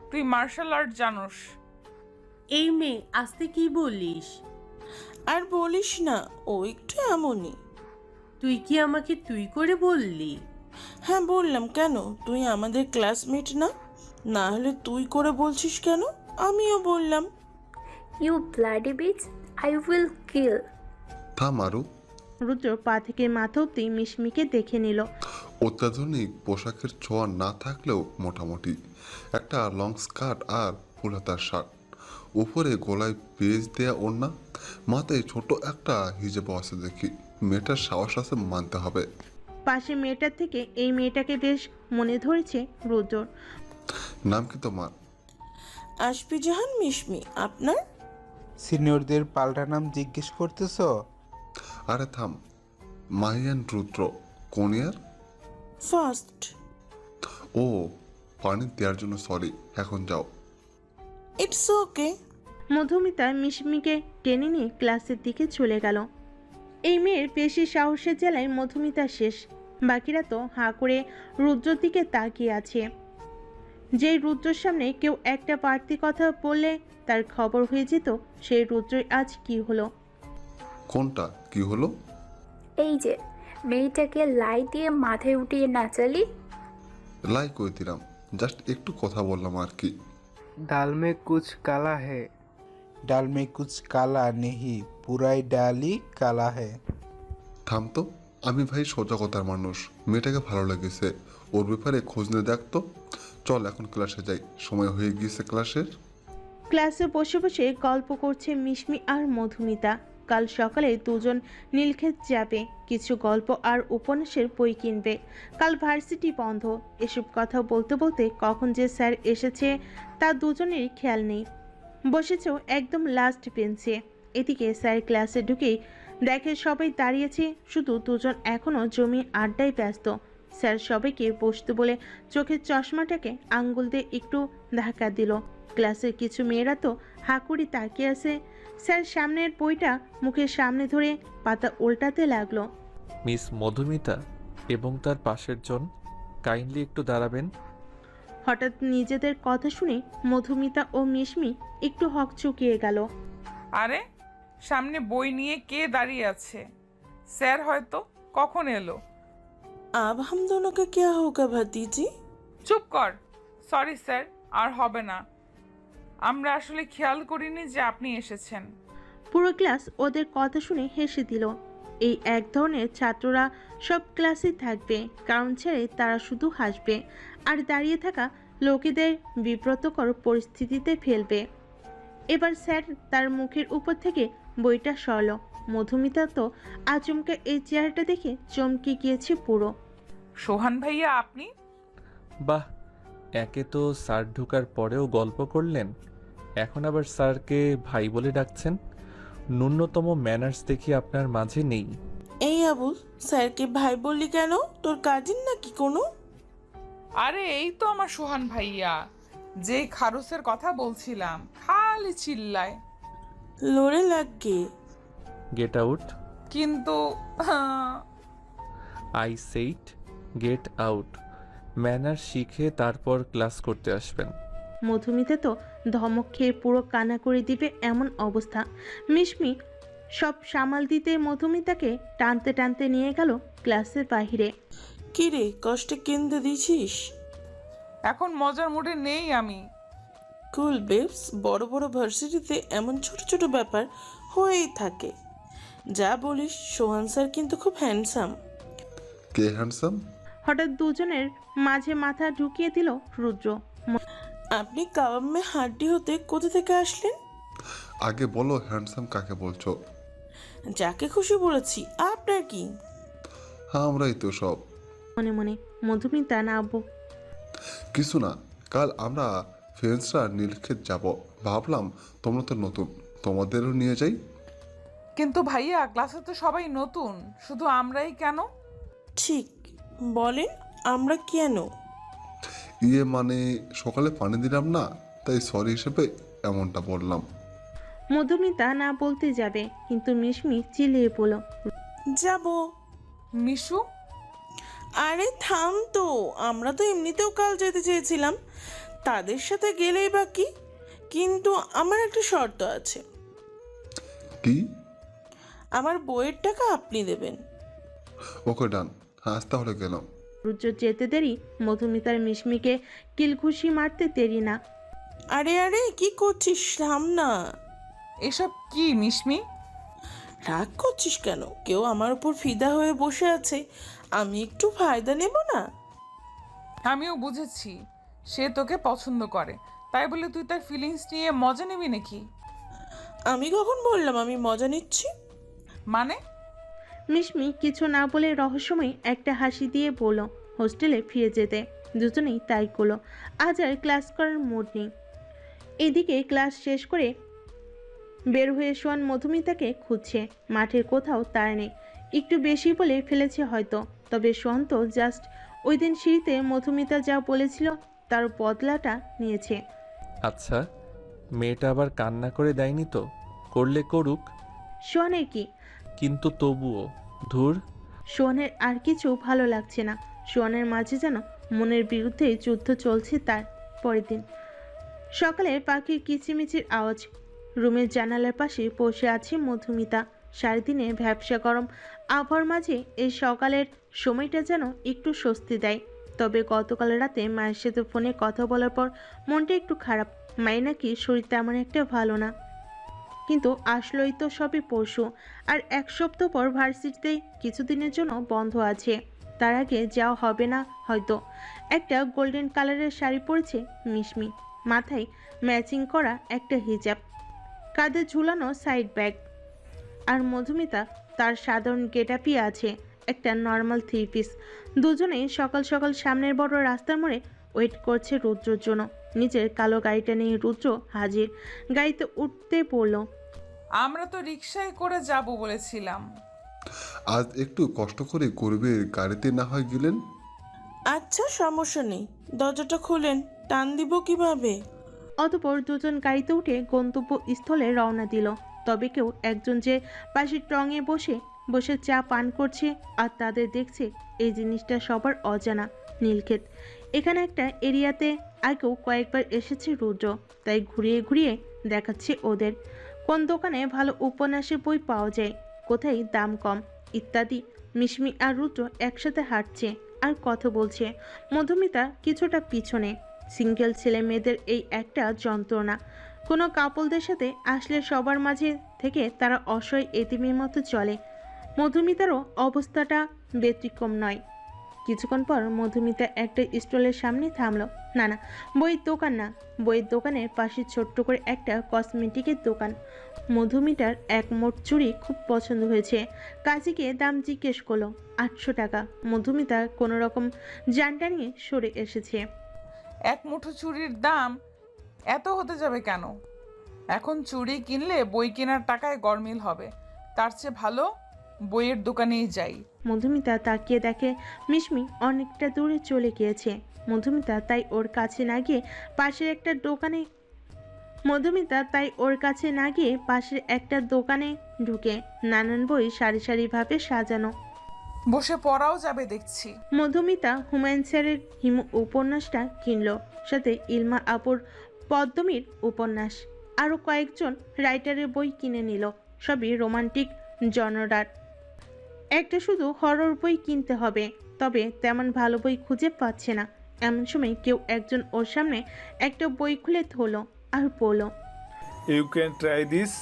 তুই মার্শাল আর্ট জানোস। এই মেয়ে, আস্তে কি বলিস? আর বলিস না, ও একটু এমনই। তুই কি আমাকে তুই করে বললি? হ্যাঁ বললাম, কেন? তুই আমাদের ক্লাসমেট না? না হলে তুই করে বলছিস কেন? আমিও বললাম। You bloody bitch, I will kill. থাম আরু। রুদ্র পা থেকে মাথা অব্দি মিশমিকে দেখে নিল। অত্যাধুনিক পোশাকের ছোঁয়া না থাকলেও মোটামুটি একটা লং স্কার্ট আর ফুলহাতার শার্ট, উপরে গলায় পেজ দেয়া ওড়না, মাথায় ছোট একটা হিজাব আছে। দেখি মেয়েটার সাহস আছে, মানতে হবে। পাশে মেয়েটার থেকে এই মেয়েটাকে বেশ মনে ধরেছে রুদ্র। নাম কি তোমার? আশফি জাহান মিশমি। আপনার? সিনিয়রদের পাল্টা নাম জিজ্ঞেস করতেছ? আরে থাম, মাহিয়ান রুদ্র। কোন ইয়ার? ফার্স্ট। ও, পানি দেওয়ার জন্য সরি, এখন যাও। It's okay. মধুমিতা মিশমিকে টেনে নিয়ে ক্লাসের দিকে চলে গেল। এই মেয়ের বেশি সাহসের জ্বালায় মধুমিতা শেষ। বাকিরা তো হাঁ করে রুদ্রর দিকে তাকিয়ে আছে। যেই রুদ্রর সামনে কেউ একটা বাড়তি কথা বললে তার খবর হয়ে যেত, সেই রুদ্রই আজ কি হলো। কোনটা কি হলো? এই যে মেয়েটাকে লাই দিয়ে মাথায় উঠিয়ে নাচালি। লাই করে দিলাম, জাস্ট একটু কথা বললাম আর কি। ডাল মে কুছ কালা হে। ডাল মে কুছ কালা নেহি, পুরাই ডালই কালা হে। থাম তো, আমি ভাই সোজা কথার মানুষ। মেয়েটাকে ভালো লেগেছে, ওর ব্যাপারে খোঁজ নিয়ে দেখতো। চল এখন ক্লাসে যাই, সময় হয়ে গিয়েছে ক্লাসের। ক্লাসে বসে বসে গল্প করছে মিশমি আর মধুমিতা। কাল সকালে দুজন নীলক্ষেত যাবে, কিছু গল্প আর উপন্যাসের বই কিনবে। কাল ভার্সিটি বন্ধ। এসব কথা বলতে বলতে কখন যে স্যার এসেছে তা দুজনেরই খেয়াল নেই। বসেছ একদম লাস্ট বেঞ্চে। এদিকে স্যার ক্লাসে ঢুকেই দেখে সবাই দাঁড়িয়েছে, শুধু দুজন এখনও জমি আড্ডায় ব্যস্ত। স্যার সবাইকে বসতে বলে চোখের চশমাটাকে আঙ্গুল দিয়ে একটু ধাক্কা দিল। ক্লাসের কিছু মেয়েরা তো হাঁকুড়ি তাকিয়ে আছে। স্যার সামনের বইটা মুখের সামনে ধরে পাতা উল্টাতে লাগলো। মিস মধুমিতা এবং তার পাশের জন কাইন্ডলি একটু দাঁড়াবেন। হঠাৎ নিজেদের কথা শুনে মধুমিতা ও মিশমি একটু হকচকিয়ে গেল। আরে সামনে বই নিয়ে কে দাঁড়িয়ে আছে? স্যার হয়তো কখন এলো? अब हम दोनों का क्या होगा भतीजी? চুপ কর। সরি স্যার, আর হবে না। আমরা আসলে খেয়াল করিনি যে আপনি এসেছেন। পুরো ক্লাস ওদের কথা শুনে হেসে দিল। এই এক ধরনের ছাত্ররা সব ক্লাসে থাকবে, কারণ ছেড়ে তারা শুধু হাসবে আর দাঁড়িয়ে থাকা লোকেদের বিব্রতকর পরিস্থিতিতে ফেলবে। এবার স্যার তার মুখের উপর থেকে বইটা সরল। মধুমিতা তো আচমকা এই চেহারাটা দেখে চমকে গিয়েছে পুরো। সোহান ভাইয়া আপনি? বাহ, একে তো স্যার ঢোকার পরেও গল্প করলেন, এখন আবার স্যারকে ভাই বলে ডাকছেন। ন্যূনতম ম্যানার্স দেখি আপনার মাঝে নেই। এই আবুল, স্যারকে ভাই বললি কেন? তোর কাজিন নাকি কোনো? আরে এই তো আমার সোহান ভাইয়া, যেই খারুসের কথা বলছিলাম, খালি চিল্লায়। লড়ে লাগে। Get out. কিন্তু I said get out. Manner শিখে তারপর ক্লাস করতে আসবেন। মধুমিতা তো ধমক খেয়ে পুরো কানা করে দিবে এমন অবস্থা। মিশমি সব সামাল দিতে মধুমিতাকে টানতে টানতে নিয়ে গেল ক্লাসের বাহিরে। কি রে, কষ্টে কেন্দ্রে দিছিস? এখন মজার মুডে নেই আমি। কুল বেবস, বড় বড় ভার্সিটিতে এমন ছোট ছোট ব্যাপার হয়েই থাকে। যা বলিস, সোহান স্যার কিন্তু খুব হ্যান্ডসাম। কে হ্যান্ডসাম? হঠাৎ দুজনের মাঝে মাথা ঢুকিয়ে দিল রুদ্র। আপনি কাবাব মে হাড্ডি হতে কোথা থেকে আসলেন? আগে বলো হ্যান্ডসাম কাকে বলছো? যাকে খুশি বলেছি, আপনার কি? হ্যাঁ, আমরাই তো সব। মনে মনে মধুমিতা নাবো। কিছু না, কাল আমরা ফ্রেন্ডসরা নীলক্ষেত যাব, ভাবলাম তোমরা তো নতুন, তোমাদেরও নিয়ে যাই। কিন্তু ভাইয়া ক্লাসে তো সবাই নতুন, শুধু আমরাই কেন? ঠিক বলেন, আমরা কেন? ইয়ে মানে সকালে পানি দিলাম না, তাই সরি হিসেবে এমনটা বললাম। মধুমিতা না বলতে যাবে, কিন্তু মিশমি চিল্লিয়ে বলল, যাব। মিশু, আরে থাম তো, আমরা তো এমনিতেও কাল যেতে চেয়েছিলাম, তাদের সাথে গেলেই বা কি? কিন্তু আমার একটা শর্ত আছে। কি? আমার বইয়ের টাকা আপনি দেবেন। ওকে ডান, আজ তাহলে গেলাম। রুদ্র যেতে দেরি, মধুমিতার মিশমিকে কিলঘুষি মারতে দেরি না। আরে আরে কি করছিস, থাম না। এসব কি মিশমি? রাগ করছিস কেন? কেউ আমার উপর ফিদা হয়ে বসে আছে, আমি একটু ফায়দা নেব না? আমিও বুঝেছি, সে তোকে পছন্দ করে, তাই বলে তুই তার ফিলিংস নিয়ে মজা নিবি নাকি? আমি কখন বললাম আমি মজা নিচ্ছি? মানে? মিশমি কিছু না বলে রহস্যময় একটা হাসি দিয়ে বলল হোস্টেলে ফিরে যেতে। দুজনেই তাই করলো। আজ আর ক্লাস করার মুড নেই। এদিকে ক্লাস শেষ করে বের হয়ে শোয়ান মধুমিতাকে খুঁজছে। মাঠের কোথাও তার নেই, একটু বেশি বলে ফেলেছে হয়তো। তবে শোয়ান তো জাস্ট ওই দিন সিঁড়িতে মধুমিতা যা বলেছিল তার বদলাটা নিয়েছে। আচ্ছা, মেয়েটা আবার কান্না করে দেয়নি তো? করলে করুক। শোয়ানের কি? কিন্তু তবুও ধুর। শোয়ানের আর কিছু ভালো লাগছে না। শোয়ানের মাঝে যেন মনের বিরুদ্ধে যুদ্ধ চলছে তার। পরের দিন সকালে পাখির কিচিমিচির আওয়াজ। রুমের জানালার পাশে বসে আছে মধুমিতা। সারাদিনে ভ্যাবসা গরম আবহাওয়ার মাঝে এই সকালের সময়টা যেন একটু স্বস্তি দেয়। তবে গতকাল রাতে মায়ের সাথে ফোনে কথা বলার পর মনটা একটু খারাপ। মায়ের নাকি শরীর তেমন একটা ভালো না। কিন্তু আসলোই তো সবে পরশু, আর এক সপ্তাহ পর ভার্সিটিতে কিছুদিনের জন্য বন্ধ আছে। তার আগে যাওয়া হবে না হয়তো। একটা গোল্ডেন কালারের শাড়ি পরেছে মিশমি, মাথায় ম্যাচিং করা একটা হিজাব, কাঁধে ঝুলানো সাইড ব্যাগ। আর মধুমিতা তার সাধারণ গেটআপই আছে, একটা নর্মাল 3 পিস। দুজনেই সকাল সকাল সামনের বড় রাস্তার মোড়ে ওয়েট করছে রুদ্রর জন্য। নিজের কালো গাড়িটা নিয়ে রুদ্র হাজির। গাড়িতে উঠতে পড়ল। আমরা তো রিকশায় করে যাব বলেছিলাম। আজ একটু কষ্ট করে গরিবের গাড়িতে না হয় গেলেন। আচ্ছা সমস্যা নেই, দরজাটা খুলেন, টান দিব কিভাবে? অতঃপর দুজন গাড়িতে উঠে গন্তব্যস্থলে রওনা দিল। তবে কেউ একজন যে পাশের টঙে বসে বসে চা পান করছে আর তাদের দেখছে, এই জিনিসটা সবার অজানা। নীলক্ষেত এখানে একটা এরিয়াতে আগেও কয়েকবার এসেছে রুদ্র, তাই ঘুরিয়ে ঘুরিয়ে দেখাচ্ছে ওদের কোন দোকানে ভালো উপন্যাসের বই পাওয়া যায়, কোথায় দাম কম। ইত্যাদি। মিশমি আর রুদ্র একসাথে হাঁটছে আর কথা বলছে। মধুমিতা কিছুটা পিছনে। সিঙ্গেল ছেলে মেয়েদের এই একটা যন্ত্রণা। কোনো কাপলদের সাথে আসলে সবার মাঝে থেকে তারা অসহায় এতিমের মতো চলে। মধুমিতারও অবস্থাটা ব্যতিক্রম নয়। কিছুক্ষণ পর মধুমিতা একটা স্টলের সামনে থামলো। না, বইয়ের দোকান না, বইয়ের দোকানের পাশে ছোট্ট করে একটা কসমেটিকের দোকান। মধুমিতার এক মোট চুড়ি খুব পছন্দ হয়েছে। কাজীকে দাম জিজ্ঞেস করলো। 800 টাকা। মধুমিতা কোনো রকম জানটা নিয়ে সরে এসেছে। এক মুঠো চুড়ির দাম এত হতে যাবে কেন? এখন চুড়ি কিনলে বই কেনার টাকায় গরমিল হবে। তার চেয়ে ভালো বইয়ের দোকানেই যাই। মধুমিতা তাকিয়ে দেখে মিশমি অনেকটা দূরে চলে গিয়েছে। মধুমিতা তাই ওর কাছে না গিয়ে পাশের একটা দোকানে ঢুকে নানান বই সারি সারিভাবে সাজানো। বসে পড়াও যাবে দেখছি। মধুমিতা হুমায়ুন স্যারের হিমু উপন্যাসটা কিনলো, সাথে ইলমা আপুর পদ্মমীর উপন্যাস। আরও কয়েকজন রাইটারের বই কিনে নিল, সবই রোমান্টিক জনরার। একটা শুধু হরর বই কিনতে হবে, তবে তেমন ভালো বই খুঁজে পাচ্ছে না। এমন সময় কেউ একজন ওর সামনে একটা বই খুলে ধরল আর বলল, you can try this.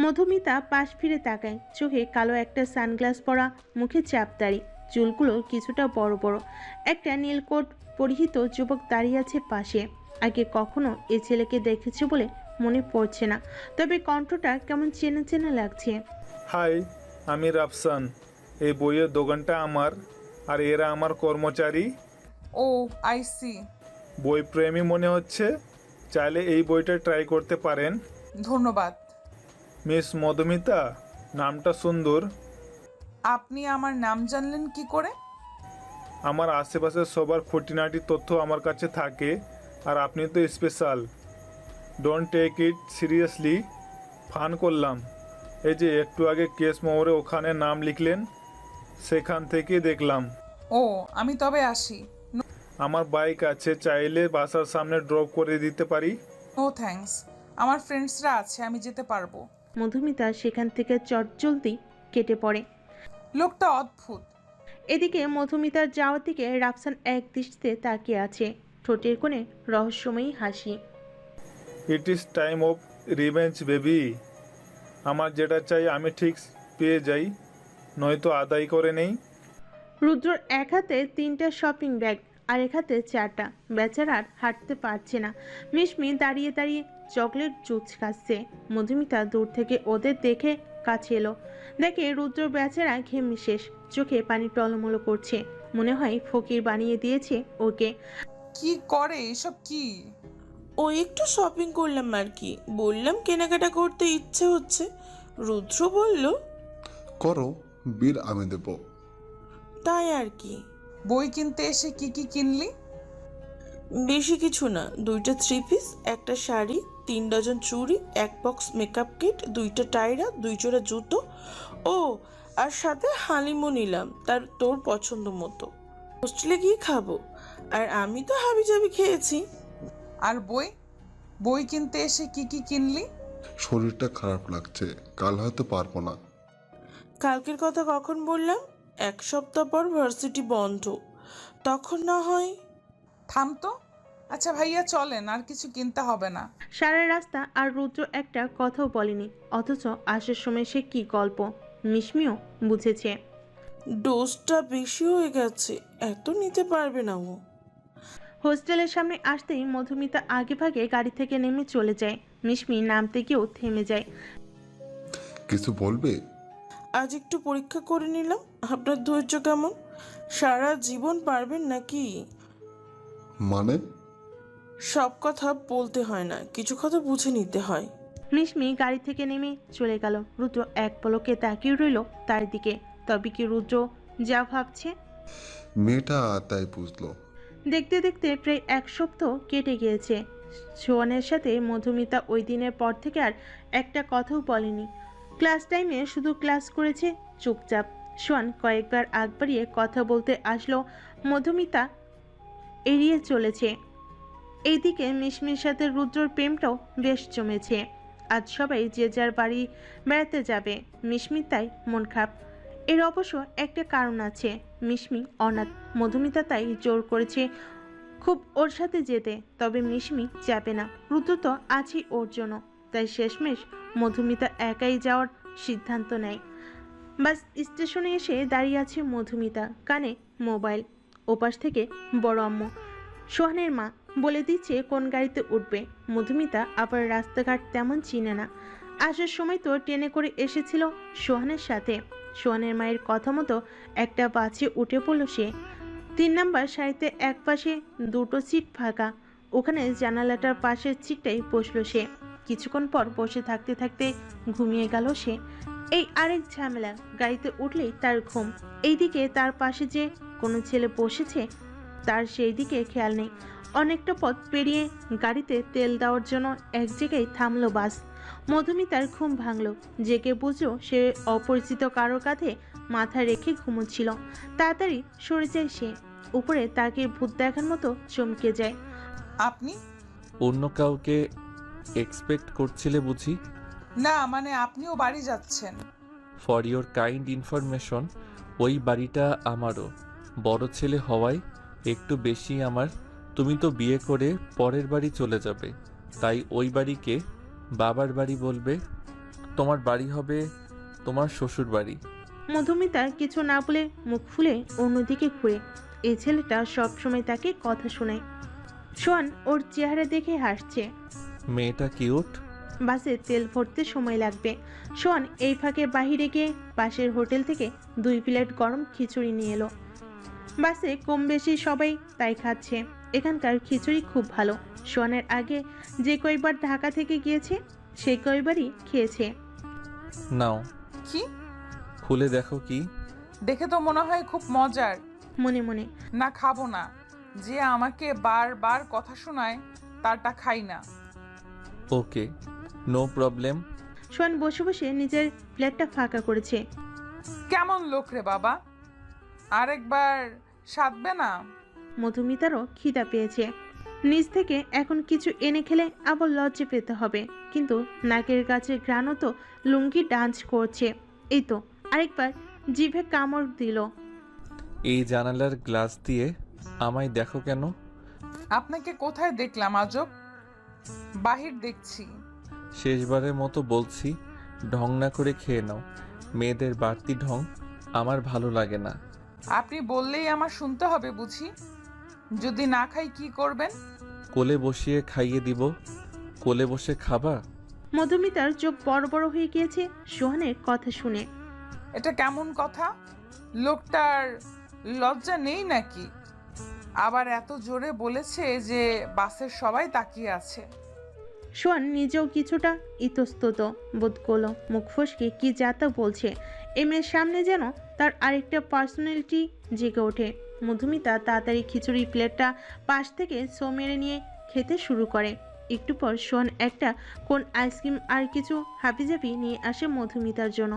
Madhumita পাশ ফিরে তাকায়। চোখে কালো একটা সানগ্লাস পরা, মুখে চাপদাড়ি, চুলগুলো কিছুটা বড় বড়। একটা নীল কোট পরিহিত যুবক দাঁড়িয়ে আছে পাশে। আগে কখনো এ ছেলেকে দেখেছে বলে মনে পড়ছে না, তবে কণ্ঠটা কেমন চেনা চেনা লাগছে। হাই, আমি রাফসান। এই বইয়ের দোকানটা আমার, আর এরা আমার কর্মচারী। ও আই সি। বই প্রেমী মনে হচ্ছে, চাইলে এই বইটা ট্রাই করতে পারেন। ধন্যবাদ। মিস মধুমিতা, নামটা সুন্দর। আপনি আমার নাম জানলেন কি করে? আমার আশেপাশে সবার খুঁটিনাটি তথ্য আমার কাছে থাকে, আর আপনি তো special. Don't take it seriously, fun করলাম। এই যে একটু আগে কেস মোড়ে ওখানে নাম লিখলেন, সেখান থেকে দেখলাম। ও, আমি তবে আসি। আমার বাইক আছে, চাইলে বাসার সামনে ড্রপ করে দিতে পারি। নো থ্যাঙ্কস, আমার ফ্রেন্ডসরা আছে, আমি যেতে পারবো। মধুমিতা সেখান থেকে চটজলদি কেটে পড়ে। লোকটা অদ্ভুত। এদিকে মধুমিতার যাওয়ার দিকে রাফসান এক দৃষ্টিতে তাকিয়ে আছে, ঠোঁটের কোণে রহস্যময়ী হাসি। It is time of revenge baby. আমার যেটা চাই আমি ঠিক পেয়ে যাই, নয়তো আদায় করে নেই। রুদ্রর এক হাতে 3টা শপিং ব্যাগ আর এক হাতে 4টা। বেচারা আর হাঁটতে পারছে না। মিশমি দাঁড়িয়ে দাঁড়িয়ে চকলেট জুস খাচ্ছে। মধুমিতা দূর থেকে ওদের দেখে কাছে এলো। দেখে রুদ্র বেচারা ঘেমে শেষ, চোখে পানি টলমলো করছে। মনে হয় ফকির বানিয়ে দিয়েছে ওকে। কি করে এসব? কি ও একটু শপিং করলাম আর কি, বললাম কেনাকাটা করতে ইচ্ছে হচ্ছে। রুদ্র বলল, করো, বিল আমি দেব। তাই আর কি। বই কিনতে এসে কি কি কিনলি? বেশি কিছু না, 2টা 3 পিস, একটা শাড়ি, 3 ডজন চুড়ি, 1 বক্স মেকআপ কিট, 2টা টায়রা, 2 জোড়া জুতো, ও আর সাথে হালিমও নিলাম, তোর পছন্দ মতো। হোস্টেলে গিয়ে খাবো, আর আমি তো হাবিজাবি খেয়েছি। আর বই কিনতে এসে কি কি কিনলি? শরীরটা খারাপ লাগছে, কাল হয়তো পারবো না। কালকের কথা কখন বললাম? 1 সপ্তাহ পর ভার্সিটি বন্ধ, তখন না হয়। থাম তো। আচ্ছা ভাইয়া চলেন, আর কিছু কিনতে হবে না। সারা রাস্তা আর রুদ্র একটা কথাও বলেনি, অথচ আসার সময় সে কি গল্প মিশমিও বুঝেছে। ডোজটা বেশি হয়ে গেছে, এত নিতে পারবে না ও। হোস্টেলের সামনে আসতেই মধুমিতা আগে ভাগে গাড়ি থেকে নেমে চলে যায়। মিশমি নামতে গিয়েও থেমে যায়। কিছু বলবে? আজ একটু পরীক্ষা করে নিলাম, আপনার ধৈর্য কেমন? সারা জীবন পারবেন নাকি? মানে? সব কথা বলতে হয় না, কিছু কথা বুঝে নিতে হয়। মিশমি গাড়ি থেকে নেমে চলে গেল। রুদ্র এক পলকে তাকিয়ে রইল তার দিকে। তবে কি রুদ্র যা ভাবছে? মেয়েটা তাই বুঝলো। দেখতে দেখতে প্রায় 1 সপ্তাহ কেটে গিয়েছে। সোয়ানের সাথে মধুমিতা ওই দিনের পর থেকে আর একটা কথাও বলেনি। ক্লাস টাইমে শুধু ক্লাস করেছে চুপচাপ। সোয়ান কয়েকবার আগ বাড়িয়ে কথা বলতে আসলো, মধুমিতা এড়িয়ে চলেছে। এইদিকে মিশমির সাথে রুদ্রর প্রেমটাও বেশ জমেছে। আজ সবাই যে যার বাড়ি বেড়াতে যাবে, মিশমির তাই মন খারাপ। এর অবশ্য একটা কারণ আছে। মিশমি অনাথ, মধুমিতা তাই জোর করেছে খুব ওর সাথে যেতে, তবে মিশমি যাবে না। রুদ্র তো আছেই ওর জন্য, তাই শেষমেশ মধুমিতা একাই যাওয়ার সিদ্ধান্ত নেয়। বাস স্টেশনে এসে দাঁড়িয়ে আছে মধুমিতা, কানে মোবাইল। ওপাশ থেকে বড় আম্মু সোহানের মা বলে দিচ্ছে কোন গাড়িতে উঠবে। মধুমিতা আবার রাস্তাঘাট তেমন চিনে না, আসার সময় তো ট্রেনে করে এসেছিল সোহানের সাথে। সোহানের মায়ের কথা মতো একটা বাসে উঠে পড়ল সে। 3 নাম্বার সারিতে এক পাশে 2টো সিট ফাঁকা, ওখানে জানালাটার পাশের সিটটাই বসলো সে। কিছুক্ষণ পর বসে থাকতে থাকতে ঘুমিয়ে গেল সে। এই আরেক ঝামেলা, গাড়িতে উঠলেই তার ঘুম। এইদিকে তার পাশে যে কোনো ছেলে বসেছে, তার সেই দিকে খেয়াল নেই। অনেকটা পথ পেরিয়ে গাড়িতে তেল দেওয়ার জন্য এক জায়গায় থামলো বাস। মধুমিতার ঘুম ভাঙল, জেগে বুঝলো সে অপরিচিত কারোর কাঁধে মাথা রেখে ঘুমোচ্ছিল। তাড়াতাড়ি সরে যায় সে, উপরে তাকে ভূত দেখার মতো চমকে যায়। আপনি? অন্য কাউকে এক্সপেক্ট করছিলে বুঝি? না, মানে আপনিও বাড়ি যাচ্ছেন? ফর ইয়োর কাইন্ড ইনফরমেশন, ওই বাড়িটা আমারও। বড় ছেলে হওয়ায় একটু বেশি আমার। তুমি তো বিয়ে করে পরের বাড়ি চলে যাবে, তাই ওই বাড়িকে বাবার বাড়ি বলবে। তোমার বাড়ি হবে তোমার শ্বশুর বাড়ি। মধুমিতা কিছু না বলে মুখ ফুলে অন্যদিকে ঘুরে। এই ছেলেটা সবসময় তাকে কথা শোনায়। সোহান ওর চেহারা দেখে হাসছে। মেয়েটা কিউট। বাসে তেল ভরতে সময় লাগবে। সোহান এই ফাঁকে বাহিরে গিয়ে পাশের হোটেল থেকে 2 প্লেট গরম খিচুড়ি নিয়ে এলো। বাসে কম বেশি সবাই তাই খাচ্ছে। এখানকার খিচুড়ি খুব ভালো। সোহানের আগে যে কয়বার ঢাকা থেকে গিয়েছে সেই কয়বারই খেয়েছে। নাও। কি? খুলে দেখো কি। দেখে তো মনে হয় খুব মজার। মনে মনে, না খাবো না। যে আমাকে বারবার কথা শোনায় তারটা খাই না। ওকে, নো প্রবলেম। সোহান বসে বসে নিজের প্লেটটা ফাঁকা করেছে। কেমন লোক রে বাবা, আরেকবার সাধবে না? মধুমিতারও খিদা পেয়েছে। নিজ থেকে এখন কিছু এনে খেলে আবার লজ্জা পেতে হবে, কিন্তু নাকের কাছে ঘ্রাণও তো লুঙ্গি ডান্স করছে। এই তো আরেকবার জিভে কামড় দিল। এই জানালার গ্লাস দিয়ে আমায় দেখো কেন? আপনাকে কোথায় দেখলাম আজব? বাহির দেখছি। শেষবারের মতো বলছি, ঢং না করে খেয়ে নাও। মেয়েদের বাড়তি ঢং আমার ভালো লাগে না। আপনি বললেই আমার শুনতে হবে বুঝি? যদি না খাই কি করবেন? কোলে বসিয়ে খাইয়ে দিব। কোলে বসে খাবা? মধুমিতার চোখ বড় বড় হয়ে গিয়েছে সোহানের কথা শুনে। এটা কেমন কথা? লোকটার লজ্জা নেই নাকি? আবার এত জোরে বলেছে যে বাসের সবাই তাকিয়ে আছে। সোহান নিজেও কিছুটা ইতস্তত বোধ করল। মুখ ফসকে কি যাতা বলছে। এই মেয়ের সামনে যেন তার আরেকটা পার্সোনালিটি জেগে ওঠে। মধুমিতা তাড়াতাড়ি খিচুড়ি প্লেটটা পাশ থেকে ছো মেরে নিয়ে খেতে শুরু করে। একটু পর সোহান একটা কোন আইসক্রিম আর কিছু হাবিজাবি নিয়ে আসে মধুমিতার জন্য।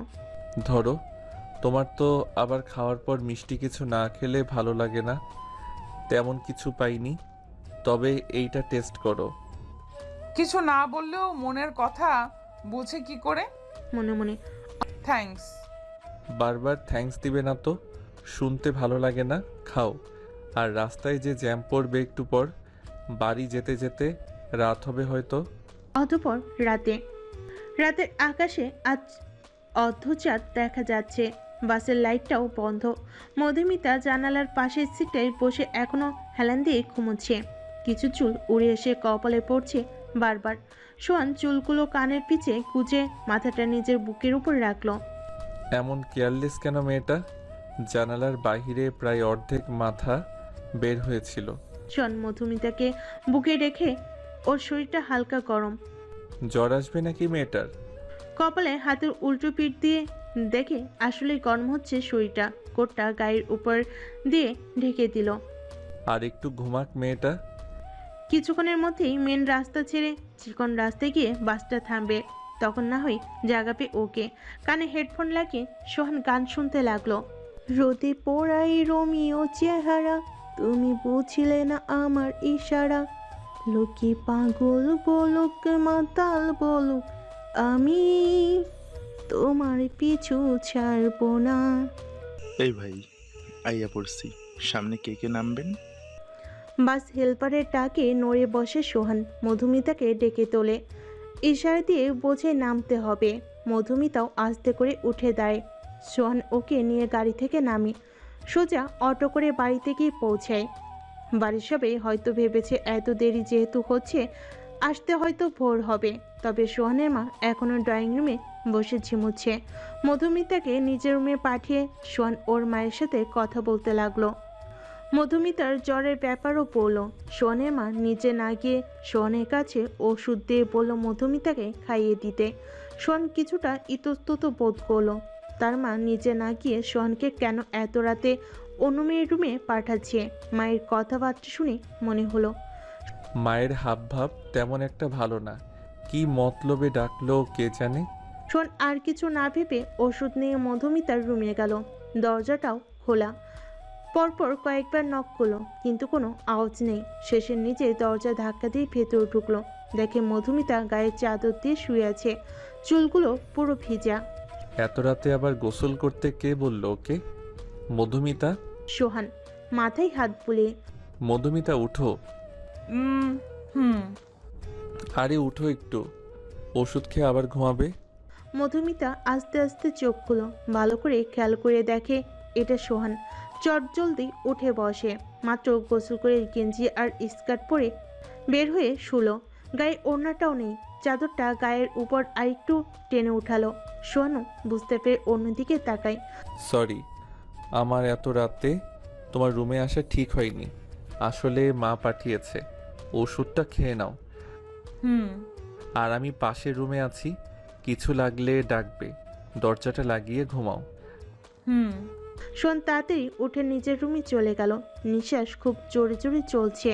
ধরো, তোমার তো আবার খাওয়ার পর মিষ্টি কিছু না খেলে ভালো লাগে না। তেমন কিছু পাইনি, তবে এইটা টেস্ট করো। কিছু না বললেও মনের কথা বুঝে কি করে? মনে মনে, থ্যাঙ্কস। বারবার থ্যাঙ্কস দিবে না তো, শুনতে ভালো লাগে না। খাও। আর রাস্তায় যে জ্যাম পড়বে একটু পর, বাড়ি যেতে যেতে রাত হবে হয়তো। অতঃপর রাতের আকাশে আজ অর্ধচাঁদ দেখা যাচ্ছে। বাসের লাইটটাও বন্ধ। মধুমিতা জানালার পাশের সিটটায় বসে এখনো হেলান দিয়ে ঘুমোচ্ছে। কিছু চুল উড়ে এসে কপালে পড়ছে বারবার। সোহান চুলগুলো কানের পিছে কুঁচে মাথাটা নিজের বুকের উপর রাখলো। এমন কেয়ারলেস কেন মেয়েটা? জানালার বাহিরে প্রায় অর্ধেক মাথা বের হয়েছিল। সোহান মধুমিতাকে বুকে রেখে ওর শরীরটা হালকা গরম। জ্বর আসবে নাকি মেয়েটার? কপালে হাতের উল্টো পিঠ দিয়ে দেখে আসলে গরম হচ্ছে শরীরটা। কোটটা গায়ের উপর দিয়ে ঢেকে দিল। আর একটু ঘুমাক মেয়েটা। কিছুক্ষণের মধ্যেই মেন রাস্তা ছেড়ে চিকন রাস্তায় গিয়ে বাসটা থামবে, তখন না হয় জাগাবে ওকে। কানে হেডফোন লাগিয়ে সোহান গান শুনতে লাগলো। রোদে পোড়াই রোমিও চেহারা, তুমি বুঝলে না আমার ইশারা। লোকে পাগল বলুক মাতাল বলুক, আমি তোমার পিছু ছাড়বো না। এই ভাই, আইয়া পড়ছি, সামনে কে কে নামবেন? বাস হেল্পারের ডাকে নড়ে বসে সোহান, মধুমিতাকে ডেকে তোলে। ইশারা দিয়ে বোঝে নামতে হবে। মধুমিতাও আস্তে করে উঠে দাঁড়ায়। সোহান ওকে নিয়ে গাড়ি থেকে নামে, সোজা অটো করে বাড়িতে গিয়ে পৌঁছায়। বাড়ির সবাই হয়তো ভেবেছে এত দেরি যেহেতু হচ্ছে আসতে হয়তো ভোর হবে, তবে সোহানের মা এখনও ড্রয়িং রুমে বসে ঝিমুচ্ছে। মধুমিতাকে নিজের রুমে পাঠিয়ে সোহান ওর মায়ের সাথে কথা বলতে লাগলো। মধুমিতার জ্বরের ব্যাপারও পড়ল। সোহানের মা নিজে না গিয়ে সোহানের কাছে ওষুধ দিয়ে বলল মধুমিতাকে খাইয়ে দিতে। সোহান কিছুটা ইতস্তত বোধ করলো। তার মা নিজে না গিয়ে সোহানকে কেন এত রাতে অন্য মেয়ের রুমে পাঠাচ্ছে। মায়ের কথাবার্তা শুনে মনে হলো মায়ের হাব ভাব তেমন একটা ভালো না। কি মতলবে ডাকলো কে জানে। সোহান আর কিছু না ভেবে ওষুধ নিয়ে মধুমিতার রুমে গেল। দরজাটাও খোলা। পরপর কয়েকবার নক করলো, কিন্তু কোনো আওয়াজ নেই। শেষে নিজে দরজা ধাক্কা দিয়ে ভেতরে ঢুকলো। দেখে মধুমিতা গায়ে চাদর দিয়ে শুয়ে আছে, চুলগুলো পুরো ভিজা। এত রাতে আবার গোসল করতে কে বলল ওকে? মধুমিতা। সোহান মাথায় হাত বুলিয়ে। মধুমিতা উঠো। হুম। আরে উঠো একটু, ওষুধ খেয়ে আবার ঘুমাবে। মধুমিতা আস্তে আস্তে চোখ খুলো, ভালো করে খেয়াল করে দেখে এটা সোহান। চটজলদি উঠে বসে। মাত্র গোসল করে গেঞ্জি আর স্কার্ট পরে বের হয়ে শুলো। গায়ে ওড়নাটাও নেই। চাদরটা গায়ের উপর আরেকটু টেনে উঠালো। সোহানও বুঝতে পেরে অন্যদিকে তাকায়। সরি, আমার এত রাতে তোমার রুমে আসা ঠিক হয়নি। আসলে মা পাঠিয়েছে। ওষুধটা খেয়ে নাও। আর আমি পাশের রুমে আছি, কিছু লাগলে ডাকবে। দরজাটা লাগিয়ে ঘুমাও। সোহান তাড়াতাড়ি উঠে নিজের রুমে চলে গেল। নিঃশ্বাস খুব জোরে জোরে চলছে।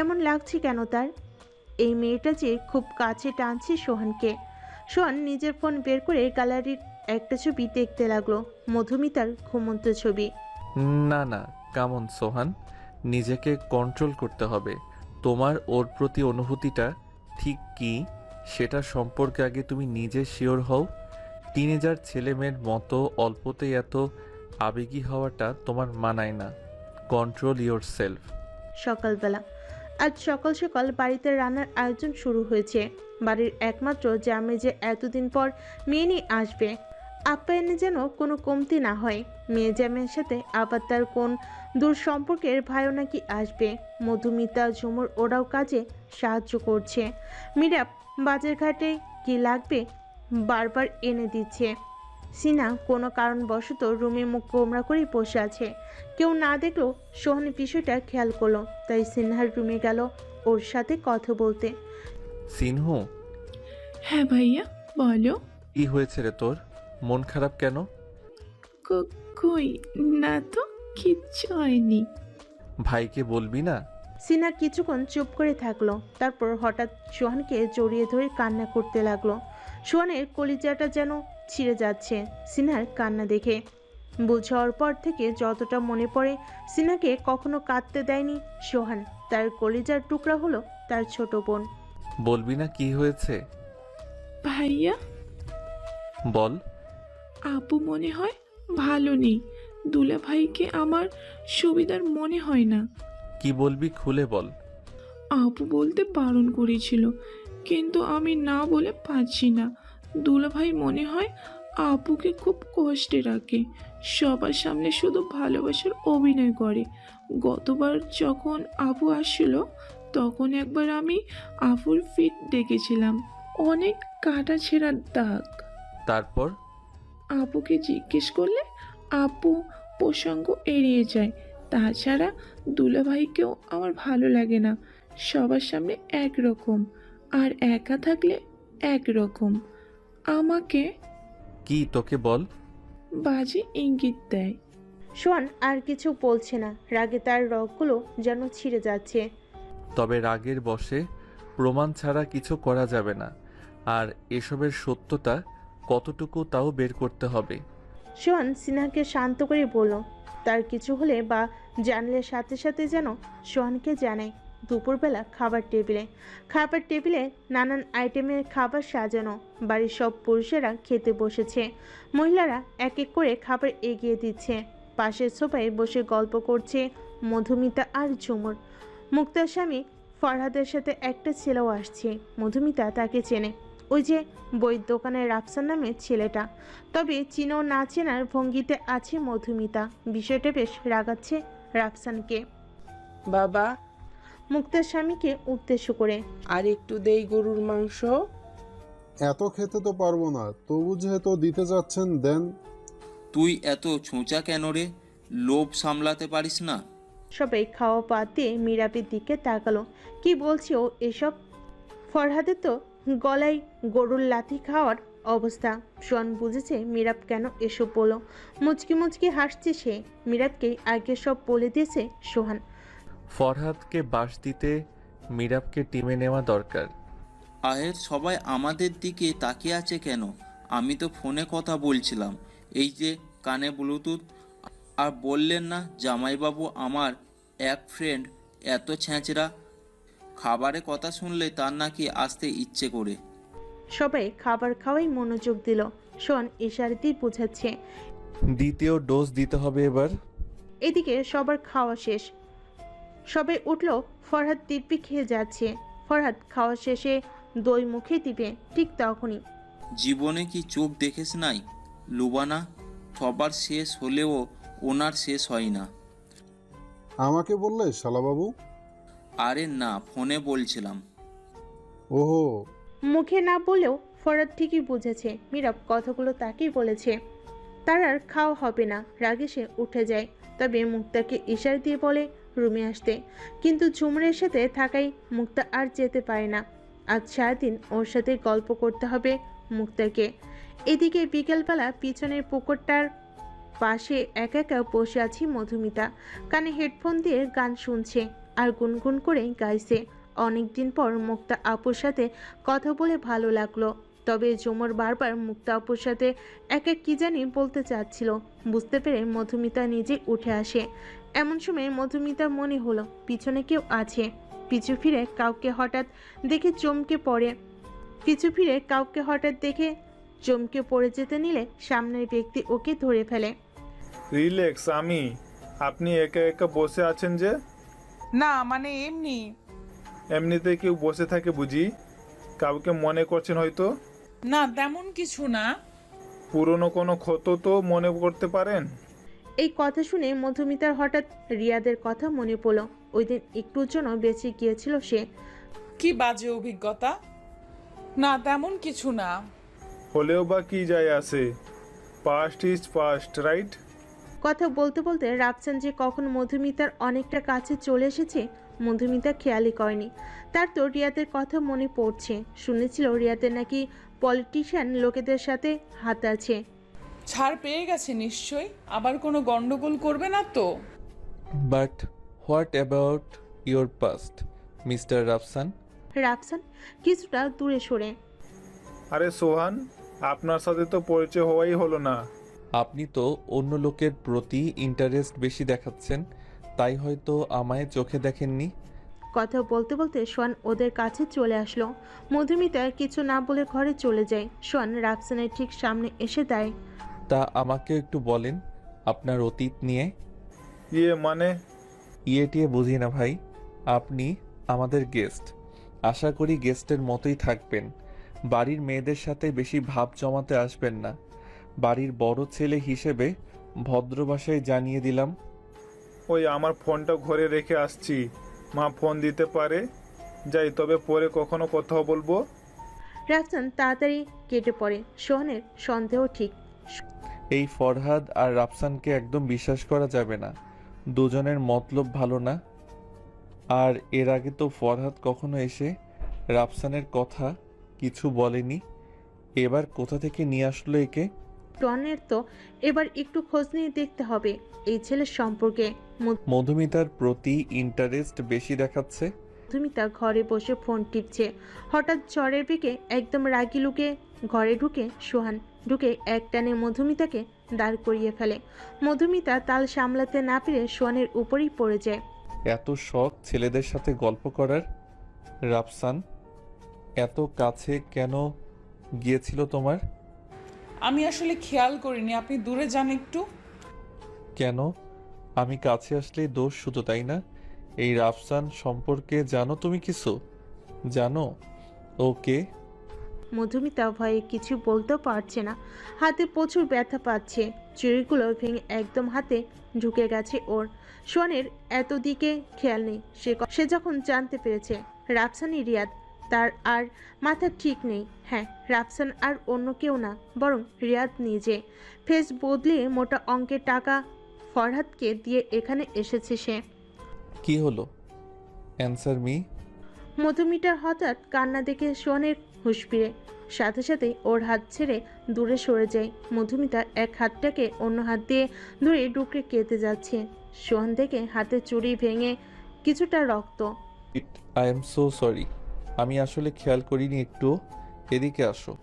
এমন লাগছে কেন তার? এই মেয়েটা যে খুব কাছে টানছে সোহানকে। সোহান নিজের ফোন বের করে গ্যালারির একটা ছবি দেখতে লাগলো। মধুমিতার ঘুমন্ত ছবি। না না, কেমন সোহান, নিজেকে কন্ট্রোল করতে হবে। তোমার ওর প্রতি অনুভূতিটা ঠিক কি সেটা সম্পর্কে আগে তুমি নিজে শিওর হও। টিনেজার ছেলে মেয়ের মতো অল্পতেই এত আবেগী হওয়াটা তোমার মানায় না। Control your self. সকালবেলা আজ সকাল সকাল বাড়িতে রান্নার আয়োজন শুরু হয়েছে। বাড়ির একমাত্র জামে যে এতদিন পর মেয়ে নিয়ে আসবে, আপ্যায়নে যেন কোনো কমতি না হয়। মেয়ে জামের সাথে আবার তার কোন দূর সম্পর্কের ভাইও নাকি আসবে। মধুমিতা, ঝুমুর ওরাও কাজে সাহায্য করছে। মিরাপ বাজার ঘাটে কি লাগবে বারবার এনে দিচ্ছে। সিনা কোনো কারণবশত রুমে মুখ গোমরা করে বসে আছে। কেউ না দেখলেও সোহান বিষয়টা খেয়াল করলো, তাই সিনহার রুমে গেল ওর সাথে কথা বলতে। সিনহু। হ্যাঁ ভাইয়া বলো। কি হয়েছে রে তোর? মন খারাপ কেন? কই না তো, কিচ্ছু হয়নি। ভাইকে বলবি না? সিনহা কিছুক্ষণ চুপ করে থাকলো, তারপর হঠাৎ সোহানকে জড়িয়ে ধরে কান্না করতে লাগলো। সোহানের কলিজাটা যেন ছিঁড়ে যাচ্ছে সিনহার কান্না দেখে। বুঝ হওয়ার পর থেকে যতটা মনে পড়ে, সিনহাকে কখনো কাঁদতে দেয়নি সোহান। তার কলিজার টুকরা হলো তার ছোট বোন। বলবি না কি হয়েছে? ভাইয়া বল। আপু মনে হয় ভালো নেই। দুলা ভাইকে আমার সুবিধার মনে হয় না। কি বলবি খুলে বল। আপু বলতে বারণ করেছিল, কিন্তু আমি না বলে পারছি না। দুলা ভাই মনে হয় আপুকে খুব কষ্টে রাখে। সবার সামনে শুধু ভালোবাসার অভিনয় করে। গতবার যখন আপু আসছিল তখন একবার আমি আপুর ফিট দেখেছিলাম, অনেক কাটা ছেঁড়ার দাগ। তারপর আপুকে জিজ্ঞেস করলে আপু প্রসঙ্গ এড়িয়ে যায়। তাছাড়া দুলাভাইকেও আমার ভালো লাগে না। সবার সামনে একরকম, আর একা থাকলে একরকম। আমাকে কি তোকে বল। বাজে ইঙ্গিত দেয়। সোহান আর কিছু বলছে না, রাগে তার রগগুলো যেন ছিঁড়ে যাচ্ছে। তবে রাগের বশে প্রমাণ ছাড়া কিছু করা যাবে না, আর এসবের সত্যতা কতটুকু তাও বের করতে হবে। সোহান সিনহাকে শান্ত করে বলল, তার কিছু হলে বা জানলে সাথে সাথে যেন সোহানকে জানায়। দুপুরবেলা খাবার টেবিলে নানান আইটেমের খাবার সাজানো। বাড়ির সব পুরুষেরা খেতে বসেছে। মহিলারা এক এক করে খাবার এগিয়ে দিচ্ছে। পাশের সোফায় বসে গল্প করছে মধুমিতা আর ঝুমুর। মুক্তার স্বামী ফরহাদের সাথে একটা ছেলেও আসছে। মধুমিতা তাকে চেনে, ওই যে বইয়ের দোকানের রাফসান নামে ছেলেটা। তবে চিনেও না চেনার ভঙ্গিতে আছে মধুমিতা। বিষয়টা বেশ রাগাচ্ছে রাফসানকে। বাবা, মুক্তার স্বামীকে উদ্দেশ্য করে, আর একটু দেই গরুর মাংস। এত খেতে তো পারবো না, তবু যেহেতু দিতে যাচ্ছেন দেন। তুই এত ছুঁচা কেন রে? লোভ সামলাতে পারিস না? সবাই খাওয়া বাদ দিয়ে মিরাপের দিকে তাকালো। কি বলছে ও এসব? ফরহাদের তো গলায় গরুর লাথি খাওয়ার অবস্থা। শোন বুঝেছে মিরাপ কেন এসব বলো। মুচকি মুচকি হাসছে সে। মিরাপকে আগে সব বলে দিয়েছে সোহান। ফরহাদকে বাস দিতে মিরাপকে টিমে নেওয়া দরকার। আহের সবাই আমাদের দিকে তাকিয়ে আছে কেন? আমি তো ফোনে কথা বলছিলাম, এই যে কানে ব্লুটুথ। আর বললেন না জামাইবাবু আমার এক ফ্রেন্ড এত ছ্যাঁচড়া, খাবারে কথা শুনলে তার নাকি আসতে ইচ্ছে করে। সবাই খাবার খাওয়াই মনোযোগ দিল। শোন ইশারাতেই বোঝাচ্ছে। দ্বিতীয় ডোজ দিতে হবে এবার। এদিকে সবার খাওয়া শেষ। সবাই উঠল। ফরহাদ দিব্যি খেয়ে যাচ্ছে। ফরহাদ খাওয়া শেষে দই মুখে দিবে, ঠিক তখনই জীবনে কি চোখ দেখেছ নাই লুবানা? সবার শেষ হলেও ওনার শেষ হয় না। আমাকে বললে শালাবাবু? আরে না, ফোনে বলছিলাম। ওহো। মুখে না বলেও ফরহাদ ঠিকই বুঝেছে মিরাপ কথাগুলো তাকেই বলেছে। তার আর খাওয়া হবে না। রাগে সে উঠে যায়। তবে মুক্তাকে ইশারা দিয়ে বলে রুমে আসতে। কিন্তু ঝুমুরের সাথে থাকাই মুক্তা আর যেতে পারে না। আজ সারাদিন ওর সাথে গল্প করতে হবে মুক্তাকে। এদিকে বিকেলবেলা পিছনের পুকুরটার পাশে একা একা বসে আছি মধুমিতা। কানে হেডফোন দিয়ে গান শুনছে আর গুনগুন করে গাইছে। অনেকদিন পর মুক্তা আপুর সাথে কথা বলে ভালো লাগলো। তবে ঝুমুর বারবার মুক্তা আপুর সাথে এক কি জানি বলতে চাচ্ছিল। বুঝতে পেরে মধুমিতা নিজে উঠে আসে। এমন সময় মধুমিতার মনে হলো পিছনে কেউ আছে। পিছু ফিরে কাউকে হঠাৎ দেখে চমকে পড়ে যেতে নিলে সামনের ব্যক্তি ওকে ধরে ফেলে। রিল্যাক্স আমি। আপনি একা একা বসে আছেন যে? না মানে এমনি। এমনিতে কেউ বসে থাকে বুঝি? কাউকে মনে করছেন হয়তো? না তেমন কিছু না। পুরনো কোনো ক্ষত তো মনে করতে পারেন? এই কথা শুনে মধুমিতার হঠাৎ রিয়াদের কথা মনে পড়ল। ওই দিন একটুর জন্য বেঁচে গিয়েছিল সে। কি বাজে অভিজ্ঞতা। না তেমন কিছু না। হলেও বা কি যায় আসে? Past is past, right? কথা বলতে বলতে রাফসান যে কখন মধুমিতার অনেকটা কাছে চলে এসেছে মধুমিতা খেয়ালই করেনি। তার তো রিয়াদের কথা মনে পড়ছে। শুনেছিল রিয়াদের নাকি পলিটিশিয়ান লোকেদের সাথে হাত আছে। ছাড় পেয়ে গেছে নিশ্চয়ই। আবার কোনো গন্ডগোল করবে না তো? But what about your past mister Rafsan? Rafsan কিছুটা দূরে সরে। আরে সোহান, আপনার সাথে তো পরিচয় হওয়াই হলো না। আপনি তো অন্য লোকের প্রতি ইন্টারেস্ট বেশি দেখাচ্ছেন, তাই হয়তো আমায় চোখে দেখেননি। কথা বলতে বলতে সোহান ওদের কাছে চলে আসলো। মধুমিতা কিছু না বলে ঘরে চলে যায়। সোহান রাফসানের ঠিক সামনে এসে দাঁড়ায়। তা আমাকে একটু বলেন আপনার অতীত নিয়ে। মানে? টিয়ে বুঝি না ভাই। আপনি আমাদের গেস্ট। আশা করি গেস্টের মতোই থাকবেন। বাড়ির মেয়েদের সাথে বেশি ভাব জমাতে আসবেন না। বাড়ির বড় ছেলে হিসেবে ভদ্র ভাষায় জানিয়ে দিলাম। ওই আমার ফোনটা ঘরে রেখে আসছি, মা ফোন দিতে পারে। যাই, তবে পরে কখনো কথা বলবো। রাফসান তাড়াতাড়ি কেটে পড়ে। সোহানের সন্দেহ ঠিক। এই ফরহাদ আর রাফসানকে একদম বিশ্বাস করা যাবে না। দুজনের মতলব ভালো না। আর এর আগে তো ফরহাদ কখনো এসে রাফসানের কথা কিছু বলেনি। এবার কোথা থেকে নিয়ে আসলো একে? টনের তো এবার একটু খোঁজ নিয়ে দেখতে হবে এই ছেলের সম্পর্কে। মধুমিতার প্রতি ইন্টারেস্ট বেশি দেখাচ্ছে। মধুমিতা ঘরে বসে ফোন টিপছে। হঠাৎ ঝড়ের বেগে একদম রাগি লুকে ঘরে ঢুকে সোহান। ঢুকে একটানে মধুমিতাকে দাঁড় করিয়ে ফেলে। মধুমিতা তাল সামলাতে না পেরে সোহানের উপরেই পড়ে যায়। এত শখ ছেলেদের সাথে গল্প করার। রাফসান এত কাছে কেন গিয়েছিল তোমার? আমি আসলে খেয়াল করিনি, আপনি দূরে যান একটু। কেন? আমি কাছে আসলেই দোষ শুধু, তাই না? এই রাফসান সম্পর্কে জানো তুমি কিছু? জানো ওকে? মধুমিতা ভয়ে কিছু বলতেও পারছে না। হাতে প্রচুর ব্যথা পাচ্ছে, চুড়িগুলো ভেঙে একদম হাতে ঢুকে গেছে ওর। সোহানের এত দিকে খেয়াল নেই। সে যখন জানতে পেরেছে রাফসানই রিয়াদ, তার আর মাথা ঠিক নেই। হ্যাঁ, রাফসান আর অন্য কেউ না, বরং রিয়াদ নিজে। ফেস বদলিয়ে মোটা অঙ্কের টাকা ফরহাদকে দিয়ে এখানে এসেছে সে। কি হলো? Answer me. মধুমিতার হঠাৎ কান্না দেখে সোহানের হুঁশ ফিরে। সাথে সাথেই ওর হাত ছেড়ে দূরে সরে যায়। মধুমিতা এক হাতটাকে অন্য হাত দিয়ে ধরে ডুকরে কেটে যাচ্ছে। সোহান দেখে হাতে চুড়ি ভেঙে কিছুটা রক্ত। আই এম সো সরি, আমি আসলে খেয়াল করিনি একটু। এদিকে আসো।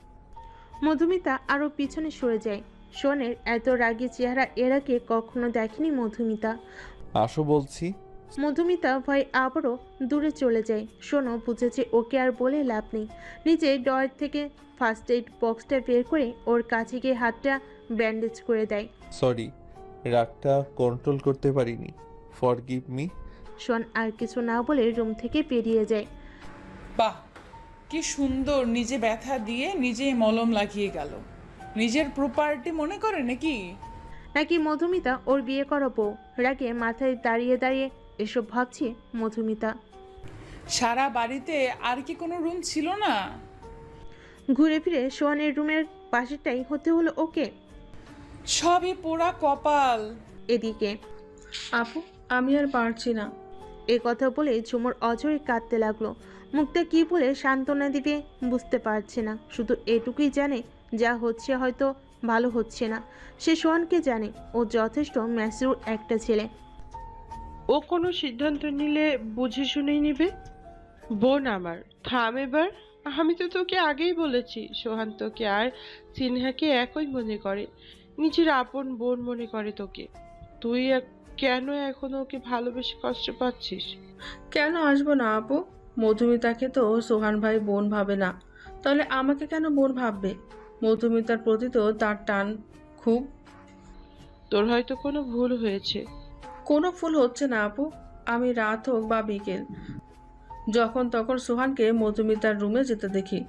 মধুমিতা আরো পিছনে সরে যায়। সোহানের এত রাগী চেহারা এর আগে কখনো দেখেনি মধুমিতা। আসো বলছি। মধুমিতা ভয় আবারও দূরে চলে যায়। শোনো বুঝেছে ওকে আর বলে লাভ নেই। নিজে ডয়ের থেকে ফার্স্ট এইড বক্সটা বের করে ওর কাছে গিয়ে হাতটা ব্যান্ডেজ করে দেয়। সরি, রাগটা কন্ট্রোল করতে পারিনি, ফরগিভ মি। শোন আর কিছু না বলে রুম থেকে বেরিয়ে যায়। বাহ, কি সুন্দর, নিজে ব্যথা দিয়ে নিজেই মলম লাগিয়ে গেল। নিজের প্রপার্টি মনে করে নাকি মধুমিতা ওর বিয়ে করাবো? রাগে মাথায় দাঁড়িয়ে দাঁড়িয়ে এসব ভাবছি মধুমিতা। সারা বাড়িতে আর কি কোনো রুম ছিল না? ঘুরে ফিরে সোহানের রুমের পাশেটাই হতে হলো ওকে। সবই পোড়া কপাল। এদিকে আপু, আমি আর পারছি না। এ কথা বলে ঝুমুর অঝরে কাঁদতে লাগলো। মুখটা কি বলে সান্ত্বনা দিবে বুঝতে পারছে না। শুধু এটুকুই জানে, যা হচ্ছে হয়তো ভালো হচ্ছে না। সে সোহানকে জানে ও যথেষ্ট ম্যাচিউর একটা ছেলে। ও কোনো সিদ্ধান্ত নিলে বুঝে শুনেই নেবে। বোন আমার, থাম এবার। আমি তো তোকে আগেই বলেছি, সোহান তোকে আর সিনহাকে একই মনে করে, নিজের আপন বোন মনে করে তোকে। তুই কেন এখনো ওকে ভালোবেসে কষ্ট পাচ্ছিস? কেন আসবো না আপু? মধুমিতাকে তো সোহান ভাই বোন ভাবে না, তাহলে আমাকে কেন বোন ভাববে? মধুমিতার প্রতি তো তার টান খুব। তোর হয়তো কোনো ভুল হয়েছে। কোনো ভুল হচ্ছে না আপু। আমি রাত হোক বা বিকেল, যখন তখন সোহানকে মধুমিতার রুমে যেতে দেখি।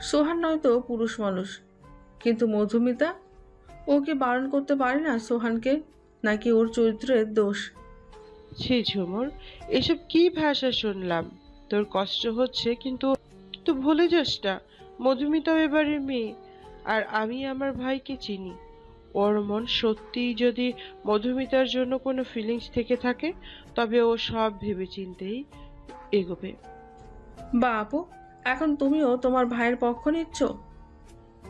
সোহান নয়তো পুরুষ মানুষ, কিন্তু মধুমিতা, ওকে বারণ করতে পারে না সোহানকে? নাকি ওর চরিত্রের দোষ? ছি ঝুমুর, এসব কি ভাষা শুনলাম? তোর কষ্ট হচ্ছে, কিন্তু ভুলে যাস না মধুমিতাও এবারে মেয়ে, আর আমি আমার ভাইকে চিনি। ওর মন সত্যিই যদি মধুমিতার জন্য কোনো ফিলিংস থেকে থাকে, তবে ও সব ভেবে চিন্তেই এগোবে। বা আপু, এখন তুমিও তোমার ভাইয়ের পক্ষ নিচ্ছ?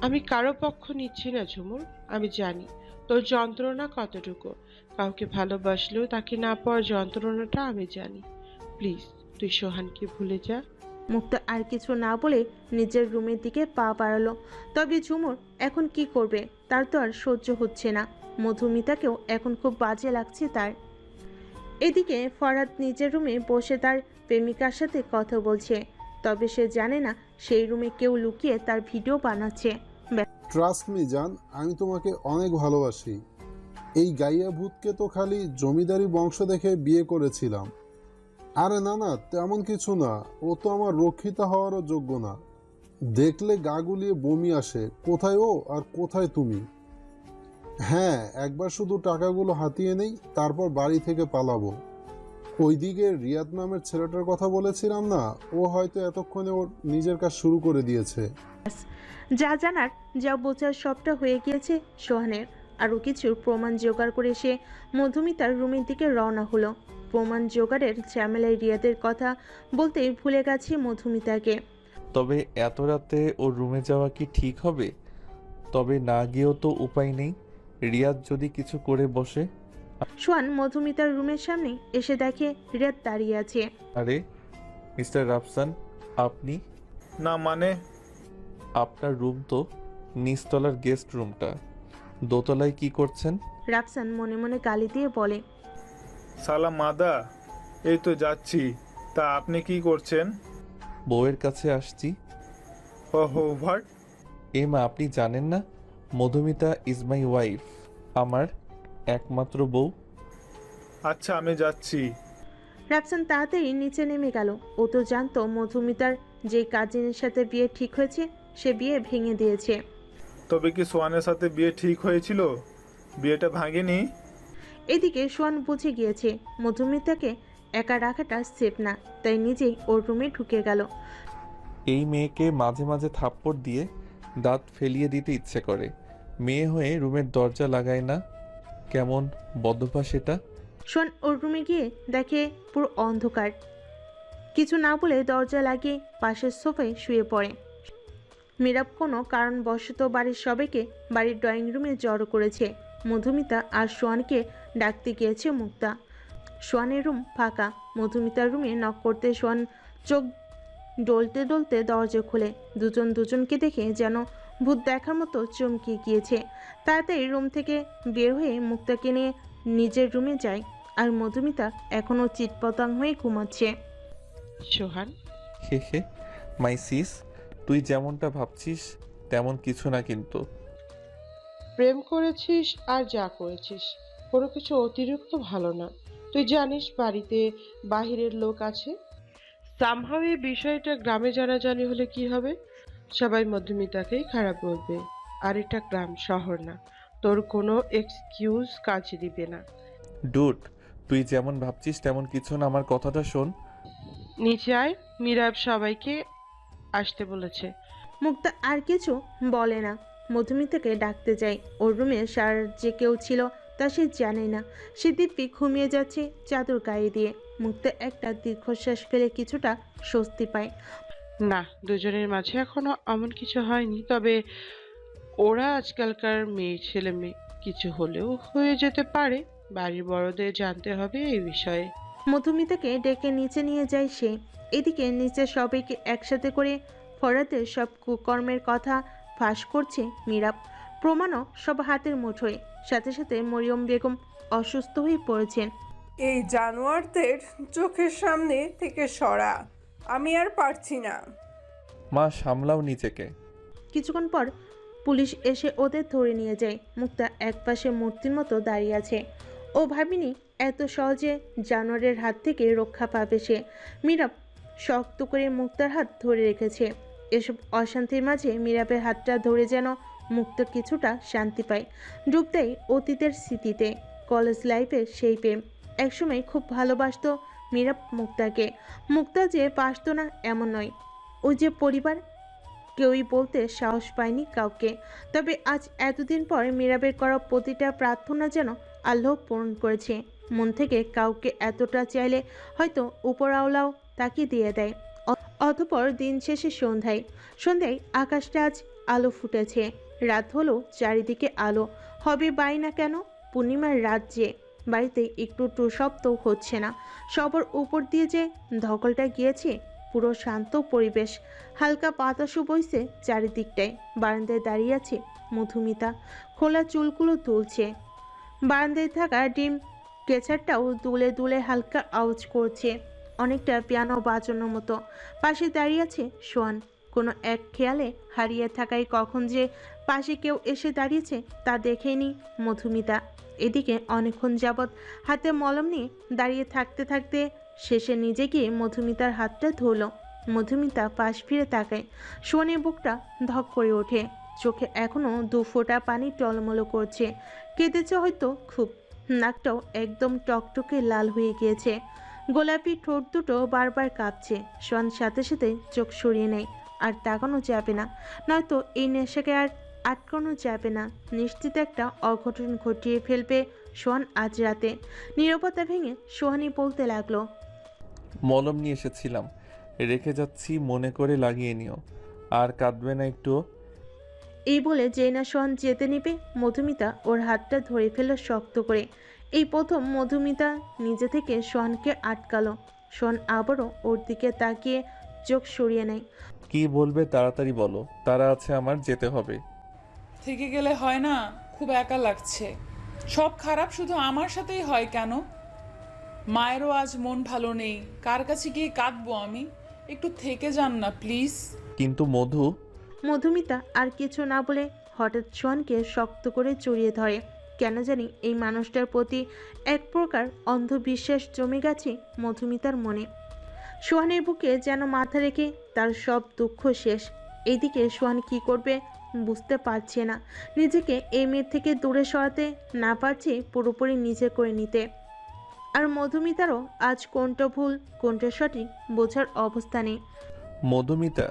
আমি কারো পক্ষ নিচ্ছি না ঝুমুর। আমি জানি তোর যন্ত্রণা কতটুকু। কাউকে ভালোবাসলেও তাকে না পাওয়ার যন্ত্রণাটা আমি জানি। প্লিজ তুই সোহানকে ভুলে যা। মুক্তা আর কিছু না বলে নিজের রুমের দিকে পা বাড়ালো। তবে ঝুমুর এখন কি করবে? তার তো আর সহ্য হচ্ছে না। মধুমিতাকেও এখন খুব বাজে লাগছে তার। এদিকে ফরহাদ নিজের রুমে বসে তার প্রেমিকার সাথে কথা বলছে। তবে সে জানে না সেই রুমে কেউ লুকিয়ে তার ভিডিও বানাচ্ছে। ট্রাস্ট মি জান, আমি তোমাকে অনেক ভালোবাসি। এই গাইয়া ভূতকে তো খালি জমিদারি বংশ দেখে বিয়ে করেছিলাম। আরে না না, তেমন কিছু না। ও তো আমার রক্ষিতা হওয়ারও যোগ্য না। দেখলে গা গুলিয়ে বমি আসে। কোথায় ও আর কোথায় তুমি? হ্যাঁ, একবার শুধু টাকাগুলো হাতিয়ে নেই, তারপর বাড়ি থেকে পালাবো। ওইদিকে রিয়াদ নামের ছেলেটার কথা বলেছিলাম না, ও হয়তো এতক্ষণে ওর নিজের কাজ শুরু করে দিয়েছে। যা জানার যা বোঝার সবটা হয়ে গিয়েছে সোহানের। আরও কিছু প্রমাণ জোগাড় করে সে মধুমিতার রুমের দিকে রওনা হলো। প্রমাণ জোগাড়ের ঝামেলায় রিয়াদের কথা বলতেই ভুলে গেছে মধুমিতাকে। তবে এত রাতে ওর রুমে যাওয়া কি ঠিক হবে? তবে না গিয়েও তো উপায় নেই। রিয়াদ যদি কিছু করে বসে। সোহান মধুমিতার রুমের সামনে এসে দেখে রিয়াদ দাঁড়িয়ে আছে। আরে মিস্টার রাফসান, আপনি? না মানে? আপনার রুম তো নিচতলার গেস্ট রুমটা, দোতলায় কি করছেন? রাফসান মনে মনে গালি দিয়ে বলে, সালা মাদা, এই তো যাচ্ছি। তা আপনি কি করছেন? বউয়ের কাছে আসছি। ওহো, হোয়াট? মা, আপনি জানেন না, মধুমিতা ইজ মাই ওয়াইফ, আমার একমাত্র বউ। আচ্ছা, আমি যাচ্ছি। রাফসান তাড়াতাড়ি নিচে নেমে গেল। ও তো জানতো মধুমিতার যে কাজিনের সাথে বিয়ে ঠিক হয়েছে সে বিয়ে ভেঙে দিয়েছে। তবে কি সোয়ানের সাথে বিয়ে ঠিক হয়েছিল? বিয়েটা ভাঙেনি? এদিকে সোয়ান বুঝে গিয়েছে মধুমিতাকে একা রাখাটা সেফ না, তাই নিজেই ওর রুমে ঢুকে গেল। এই মেয়েকে মাঝে মাঝে থাপ্পড় দিয়ে দাঁত ফেলিয়ে দিতে ইচ্ছে করে। মেয়ে হয়ে রুমের দরজা লাগায় না, কেমন বদভ্যাস এটা। সোয়ান ওর রুমে গিয়ে দেখে পুরো অন্ধকার। কিছু না বলে দরজা লাগিয়ে পাশের সোফায় শুয়ে পড়ে। মীরাব কোনো কারণবশত বাড়ির সবাইকে বাড়ির ড্রয়িং রুমে জড়ো করেছে। মধুমিতা আর সোয়ানকে ডাকতে গিয়েছে মুক্তা। সোয়ানের রুম ফাঁকা। মধুমিতার রুমে নক করতে সোয়ান চোখ ডলতে ডলতে দরজা খুলে দুজন দুজনকে দেখে যেন ভূত দেখার মতো চমকে গিয়েছে। তাড়াতাড়ি রুম থেকে বের হয়ে মুক্তাকে নিয়ে নিজের রুমে যায়। আর মধুমিতা এখনও চিৎপতাং হয়ে ঘুমাচ্ছে। সোহান, হে হে মাই সিস, তুই যেমনটা ভাবছিস তেমন কিছু না কিন্তু। প্রেম করেছিস আর যা করেছিস কোনো কিছু অতিরিক্ত ভালো না। তুই জানিস বাড়িতে বাহিরের লোক আছে। সামহাও এই বিষয়টা গ্রামে জানাজানি হলে কি হবে? সবাই মধুমিতাকেই খারাপ বলবে। আর এটা গ্রাম, শহর না। তোর কোনো এক্সকিউজ কাজে দিবে না। ডুড, তুই যেমন ভাবছিস তেমন কিছু না, আমার কথাটা শোন। নিচে আয়, মীরাব সবাইকে আসতে বলেছে। মুক্তা আর কিছু বলে না, মধুমিতাকে ডাকতে যায়। ওর রুমে সার যে কেউ ছিল তা সে জানে না। সে দিব্যি ঘুমিয়ে যাচ্ছে চাদর গায়ে দিয়ে। মুক্তা একটা দীর্ঘশ্বাস ফেলে কিছুটা স্বস্তি পায়। না, দুজনের মাঝে এখনো এমন কিছু হয়নি। তবে ওরা আজকালকার মেয়ে ছেলে মেয়ে, কিছু হলেও হয়ে যেতে পারে। বাড়ির বড়দের জানতে হবে এই বিষয়ে। মধুমিতাকে ডেকে নিচে নিয়ে যায় সে। এদিকে নিচে সবাইকে একসাথে করে ফরাদের সব কুকর্মের কথা ফাঁস করছে মীরাব। প্রমাণও সব হাতের মুঠোয়। সাথে সাথে মরিয়ম বেগম অসুস্থ হয়ে পড়েছেন। এই জানোয়ারদের চোখের সামনে থেকে সরা, আমি আর পারছি না। মা, সামলাও নিজেকে। কিছুক্ষণ পর পুলিশ এসে ওদের ধরে নিয়ে যায়। মুক্তা একপাশে মূর্তির মতো দাঁড়িয়ে আছে। ও ভাবিনি এত সহজে জানোয়ারের হাত থেকে রক্ষা পাবে সে। মীরাব শক্ত করে মুক্তার হাত ধরে রেখেছে। এসব অশান্তির মাঝে মীরাবের হাতটা ধরে যেন মুক্তা কিছুটা শান্তি পায়। ডুব দেয় অতীতের স্মৃতিতে। কলেজ লাইফে সেই প্রেম। একসময় খুব ভালোবাসতো মীরাব মুক্তাকে। মুক্তা যে বাসতো না এমন নয়। ওই যে পরিবার, কেউই বলতে সাহস পায়নি কাউকে। তবে আজ এতদিন পর মীরাবের করা প্রতিটা প্রার্থনা যেন আল্লাহ পূরণ করেছে। মন থেকে কাউকে এতটা চাইলে হয়তো উপরওয়ালাও তাকে দিয়ে দেয়। অতঃপর দিন শেষে সন্ধ্যায় আকাশটা আজ আলো ফুটেছে। রাত হলো, চারিদিকে আলো। হবে বাই না কেন? পূর্ণিমার রাত যে। বাড়িতে একটু শব্দ হচ্ছে না। সবার উপর দিয়ে যে ধকলটা গিয়েছে। পুরো শান্ত পরিবেশ। হালকা বাতাসও বইছে চারিদিকটায়। বারান্দায় দাঁড়িয়ে আছে মধুমিতা। খোলা চুলগুলো তুলছে। বারান্দায় থাকা ডিম কেচারটাও দুলে দুলে হালকা আওয়াজ করছে, অনেকটা পিয়ানো বাজানোর মতো। পাশে দাঁড়িয়ে আছে সোয়ান। কোনো এক খেয়ালে হারিয়ে থাকায় কখন যে পাশে কেউ এসে দাঁড়িয়েছে তা দেখেনি মধুমিতা। এদিকে অনেকক্ষণ যাবৎ হাতে মলম নিয়ে দাঁড়িয়ে থাকতে থাকতে শেষে নিজে গিয়ে মধুমিতার হাতটা ধরল। মধুমিতা পাশ ফিরে তাকায়। সোয়ানের বুকটা ধক করে ওঠে। চোখে এখনো 2 ফোঁটা পানি টলমলো করছে। কেঁদেছে হয়তো খুব। নাকটাও একদম টকটকে লাল হয়ে গিয়েছে। গোলাপি ঠোঁট দুটো বারবার কাঁপছে। সোয়ান সাথে সাথে চোখ সরিয়ে নেয়। আর তাকানো যাবে না, নয়তো এই নেশাকে আর আটকানো যাবে না। নিশ্চিত একটা অঘটন ঘটিয়ে ফেলবে সোহান আজ রাতে। নীরবতা ভেঙে সোহানি বলতে লাগলো, মলম নিয়ে এসেছিলাম, রেখে যাচ্ছি, মনে করে লাগিয়ে নিও। আর কাঁদবে না একটু? এই বলে যেই না সোহান যেতে নিবে, মধুমিতা ওর হাতটা ধরে ফেলল শক্ত করে। এই প্রথম মধুমিতা নিজে থেকে সোহানকে আটকালো। সোহান আবারও ওর দিকে তাকিয়ে চোখ সরিয়ে নেয়। কি বলবে তাড়াতাড়ি বলো, তারা আছে আমার, যেতে হবে। থেকে গেলে হয় না? খুব একা লাগছে। সব খারাপ শুধু আমার সাথেই হয় কেন? মায়েরও আজ মন ভালো নেই, কার কাছে গিয়ে কাঁদবো আমি? একটু থেকে যান না প্লিজ। কিন্তু মধু। মধুমিতা আর কিছু না বলে হঠাৎ সোহানকে শক্ত করে জড়িয়ে ধরে। কেন জানি এই মানুষটার প্রতি এক প্রকার অন্ধবিশ্বাস জমে গেছে মধুমিতার মনে। সোহানের বুকে যেন মাথা রেখে তার সব দুঃখ শেষ। এইদিকে সোহান কি করবে বুঝতে পারছে না। নিজেকে এই মেয়ের থেকে দূরে সরাতে না পারছে পুরোপুরি নিজে করে নিতে। আর মধুমিতারও আজ কোনটা ভুল কোনটা সঠিক বোঝার অবস্থা নেই। মধুমিতা,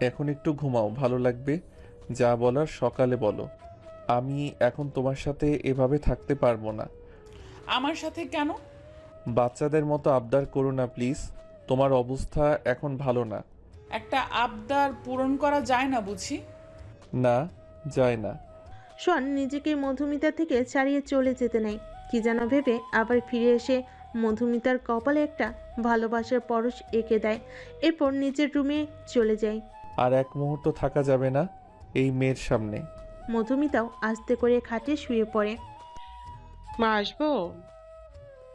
এখন একটু ঘুমাও, ভালো লাগবে। যা বলার সকালে বলো। আমি এখন তোমার সাথে এভাবে থাকতে পারবো না। আমার সাথে কেন? বাচ্চাদের মতো আবদার করো না প্লিজ, তোমার অবস্থা এখন ভালো না। একটা আবদার পূরণ করা যায় না বুঝি? না, যায় না। সোহান নিজেকে মধুমিতা থেকে ছাড়িয়ে চলে যেতে নেয় কি যেন ভেবে, আবার ফিরে এসে মধুমিতার কপালে একটা ভালোবাসার পরশ এঁকে দেয়। এরপর নিজের রুমে চলে যায়। আর এক মুহূর্ত থাকা যাবে না এই মেয়ের সামনে। মধুমিতাও আস্তে করে খাটে শুয়ে পড়ে। মা, আসবো?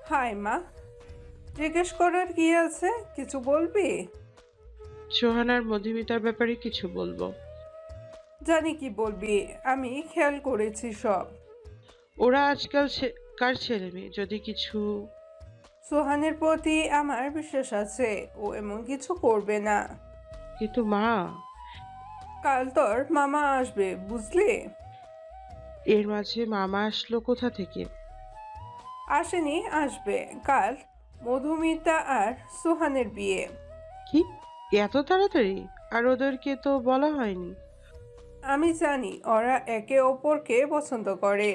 হাই মা, জিজ্ঞেস করার কি আছে? কিছু বলবি? সোহান আর মধুমিতার ব্যাপারে কিছু বলবো। জানি কি বলবি, আমি খেয়াল করেছি সব। ওরা আজকাল কার ছেলে মেয়ে? যদি কিছু... সোহানের প্রতি আমার বিশ্বাস আছে, ও এমন কিছু করবে না। কিন্তু মা, কাল তোর মামা আসবে বুঝলি? এর মাঝে মামা আসলো কোথা থেকে? আসেনি, আসবে। কাল মধুমিতা আর সোহানের বিয়ে। কি এত তাড়াতাড়ি? আর ওদেরকে তো বলা হয়নি। আমি জানি ওরা একে অপরকে পছন্দ করে।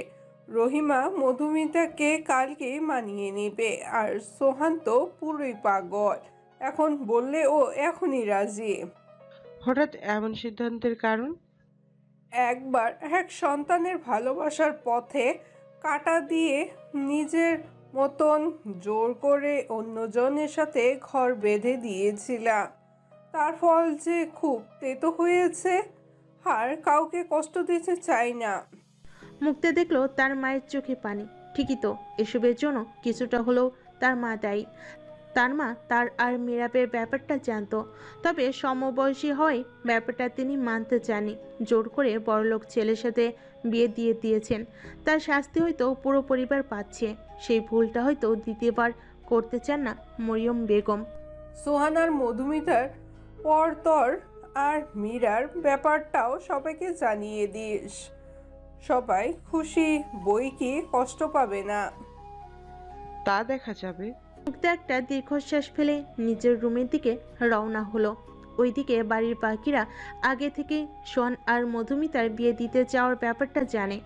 রহিমা মধুমিতাকে কালকে মানিয়ে নেবে, আর সোহান তো পুরোই পাগল। এখন বললে ও এখনই রাজি। হঠাৎ এমন সিদ্ধান্তের কারণ? একবার এক সন্তানের ভালোবাসার পথে কাটা দিয়ে নিজের মতন জোর করে অন্যজনের সাথে ঘর বেঁধে দিয়েছিলাম। তার ফল যে খুব তেতো হয়েছে, আর কাউকে কষ্ট দিতে চাই না। মুক্তে দেখলো তার মায়ের চোখে পানি। ঠিকই তো, এসবের জন্য কিছুটা হলেও তার মা দায়ী। তার মা তার আর মিরাবের ব্যাপারটা জানতো, তবে সমবয়সী হয় ব্যাপারটা তিনি মানতে চাননি। জোর করে বড়লোক ছেলের সাথে বিয়ে দিয়ে দিয়েছেন। তার শাস্তি হয়তো পুরো পরিবার পাচ্ছে। সেই ভুলটা হয়তো দ্বিতীয়বার করতে চান না মরিয়ম বেগম। সোহান আর মধুমিতার পর তোর আর মীরার ব্যাপারটাও সবাইকে জানিয়ে দিস। সবাই খুশি, বই কি কষ্ট পাবে না। তা দেখা যাবে। মুক্তা একটা দীর্ঘশ্বাস ফেলে নিজের রুমের দিকে রওনা হলো। ওইদিকে বাড়ির বাকিরা আগে থেকে সোহান আর মধুমিতার বিয়ে দিতে যাওয়ার ব্যাপারটা জানে।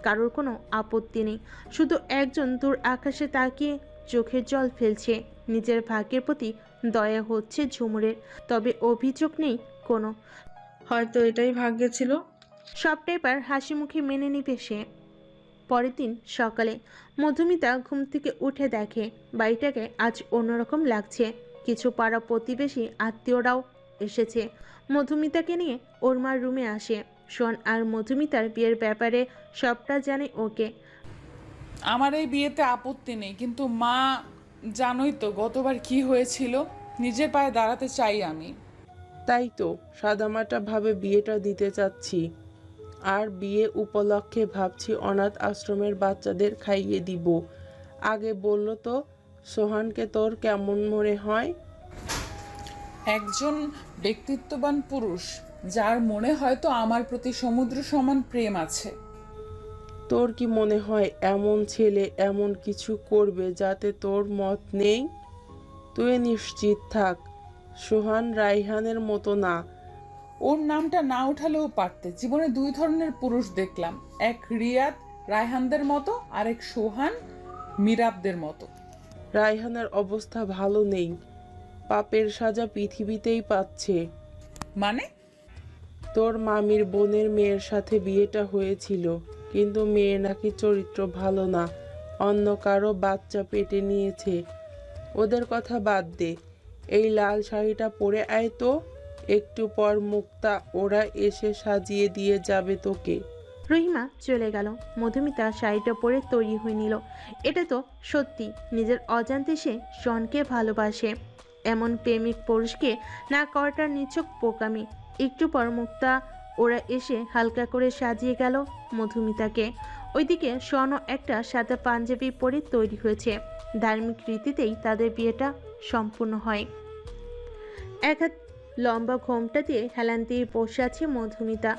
কারোর কোনো আপত্তি নেই, শুধু একজন দূর আকাশে তাকিয়ে চোখের জল ফেলছে। নিজের ভাগ্যের প্রতি দয়া হচ্ছে ঝুমুরের, তবে অভিযোগ নেই কোনো। হয়তো এটাই ভাগ্যে ছিল। সবটাই এবার হাসি মুখে মেনে নিবে সে। পরের দিন সকালে মধুমিতা ঘুম থেকে উঠে দেখে বাড়িটাকে আজ অন্যরকম লাগছে। কিছু পাড়া প্রতিবেশী আত্মীয়রাও এসেছে। মধুমিতাকে নিয়ে ওর মার রুমে আসে। সোহান আর মধুমিতার বিয়ের ব্যাপারে সবটা জানে ওকে। আমার এই বিয়েতে আপত্তি নেই, কিন্তু মা, জানোই তো গতবার কি হয়েছিল। নিজের পায়ে দাঁড়াতে চাই আমি। তাই তো সাদামাটা ভাবে বিয়েটা দিতে চাচ্ছি। আর বিয়ে উপলক্ষে ভাবছি অনাথ আশ্রমের বাচ্চাদের খাইয়ে দিব। আগে বললো তো সোহানকে তোর কেমন মনে হয়? একজন ব্যক্তিত্ববান পুরুষ, যার মনে হয়তো আমার প্রতি সমুদ্র সমান প্রেম আছে। তোর কি মনে হয় এমন ছেলে এমন কিছু করবে যাতে তোর মত নেই? তুই নিশ্চিত থাক, সোহান রাইহানের মতো না। ওর নামটা না উঠালেও পারতে। জীবনে দুই ধরনের পুরুষ দেখলাম, এক রিয়াদ রায়হানদের মতো, আর এক সোহান মিরাবদের মতো। রায়হানের অবস্থা ভালো নেই, পাপের সাজা পৃথিবীতেই পাচ্ছে। মানে? তোর মামির বোনের মেয়ের সাথে বিয়েটা হয়েছিল, কিন্তু মেয়ে নাকি চরিত্র ভালো না, অন্য কারো বাচ্চা পেটে নিয়েছে। ওদের কথা বাদ দে, এই লাল শাড়িটা পরে আয় তো। একটু পর মুক্তা ওরা এসে সাজিয়ে দিয়ে যাবে তোকে। রহিমা চলে গেল। মধুমিতা শাড়িটা পরে তৈরি হয়ে নিল। এটা তো সত্যি নিজের অজান্তে সে শনকে ভালোবাসে। এমন প্রেমিক পুরুষকে না করাটা নিছক বোকামি। একটু পর মুক্তা ওরা এসে হালকা করে সাজিয়ে গেল মধুমিতাকে। ওইদিকে শনও একটা সাদা পাঞ্জাবি পরে তৈরি হয়েছে। ধার্মিক রীতিতেই তাদের বিয়েটা সম্পূর্ণ হয়। এক হাত লম্বা ঘোমটা দিয়ে হেলান দিয়ে বসে আছে মধুমিতা।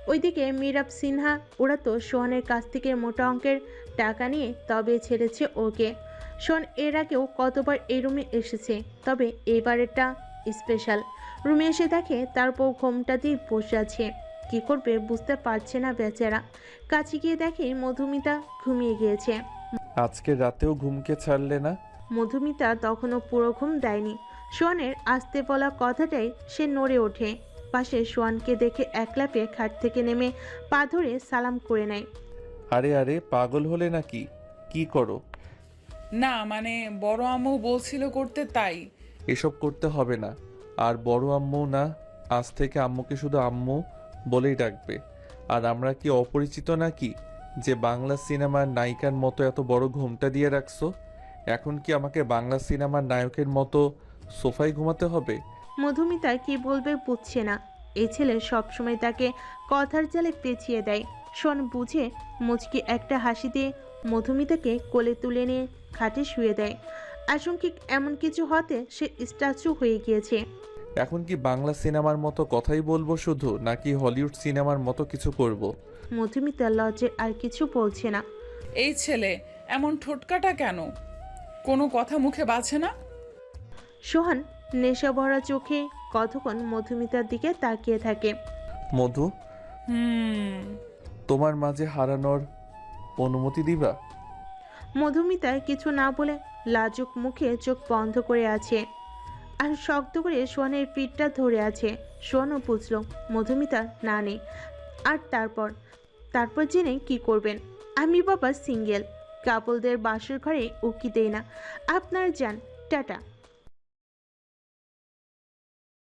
ওইদিকে মিরাব সিনহা ওরা তো সোহানের কাছ থেকে মোটা অঙ্কের টাকা নিয়ে তবে ছেড়েছে ওকে। সোহান এর আগেও কতবার এই রুমে এসেছে, তবে এবারেরটা স্পেশাল। রুমে এসে দেখে তার বউ ঘোমটা দিয়ে বসে আছে। কী করবে বুঝতে পারছে না বেচারা। কাছে গিয়ে দেখে মধুমিতা ঘুমিয়ে গিয়েছে। আজকে রাতেও ঘুমকে ছাড়লে না? মধুমিতা তখনও পুরো ঘুম দেয়নি। সোহানের আসতে বলা কথাটাই সে নড়ে ওঠে। পাশে সোহানকে দেখে একলাপে খাট থেকে নেমে পা ধরে সালাম করে নেয়। আরে আরে পাগল হলে নাকি? কি করো? না মানে বড় আম্মু বলছিল করতে, তাই। এসব করতে হবে না। আর বড় আম্মু না, আজ থেকে আম্মুকে শুধু আম্মু বলেই ডাকবে। আর আমরা কি অপরিচিত নাকি যে বাংলা সিনেমার নায়িকার মতো এত বড় ঘুমটা দিয়ে রাখছো? এখন কি আমাকে বাংলা সিনেমার নায়কের মতো সোফায় ঘুমাতে হবে? মধুমিতা কি বলবে বুঝছে না। এই ছেলে সবসময় তাকে কথার জালে পেঁচিয়ে দেয়। শোন বুঝে মুচকি একটা হাসি দিয়ে মধুমিতাকে কোলে তুলে নিয়ে খাটে শুয়ে দেয়। আশঙ্কিক এমন কিছু হতে সে স্ট্যাচু হয়ে গিয়েছে। এখন কি বাংলা সিনেমার মতো কথাই বলবো শুধু, নাকি হলিউড সিনেমার মতো কিছু করব? মধুমিতা লজ্জে আর কিছু বলছে না। এই ছেলে এমন ঠোটকাটা কেন? কোনো কথা মুখে বাছে না? সোহান নেশা ভরা চোখে কতক্ষণ মধুমিতার দিকে তাকিয়ে থাকে। মধু, তোমার মাঝে হারানোর অনুমতি দিবা? মধুমিতা কিছু না বলে লাজুক মুখে চোখ বন্ধ করে আছে আর শক্ত করে সোহানের পিঠটা ধরে আছে। সোহানও বুঝল মধুমিতা না নেই। আর তারপর জেনে কি করবেন? আমি বাবা সিঙ্গেল, কাপলদের বাসর ঘরে উকি দেই না। আপনার যান, টাটা।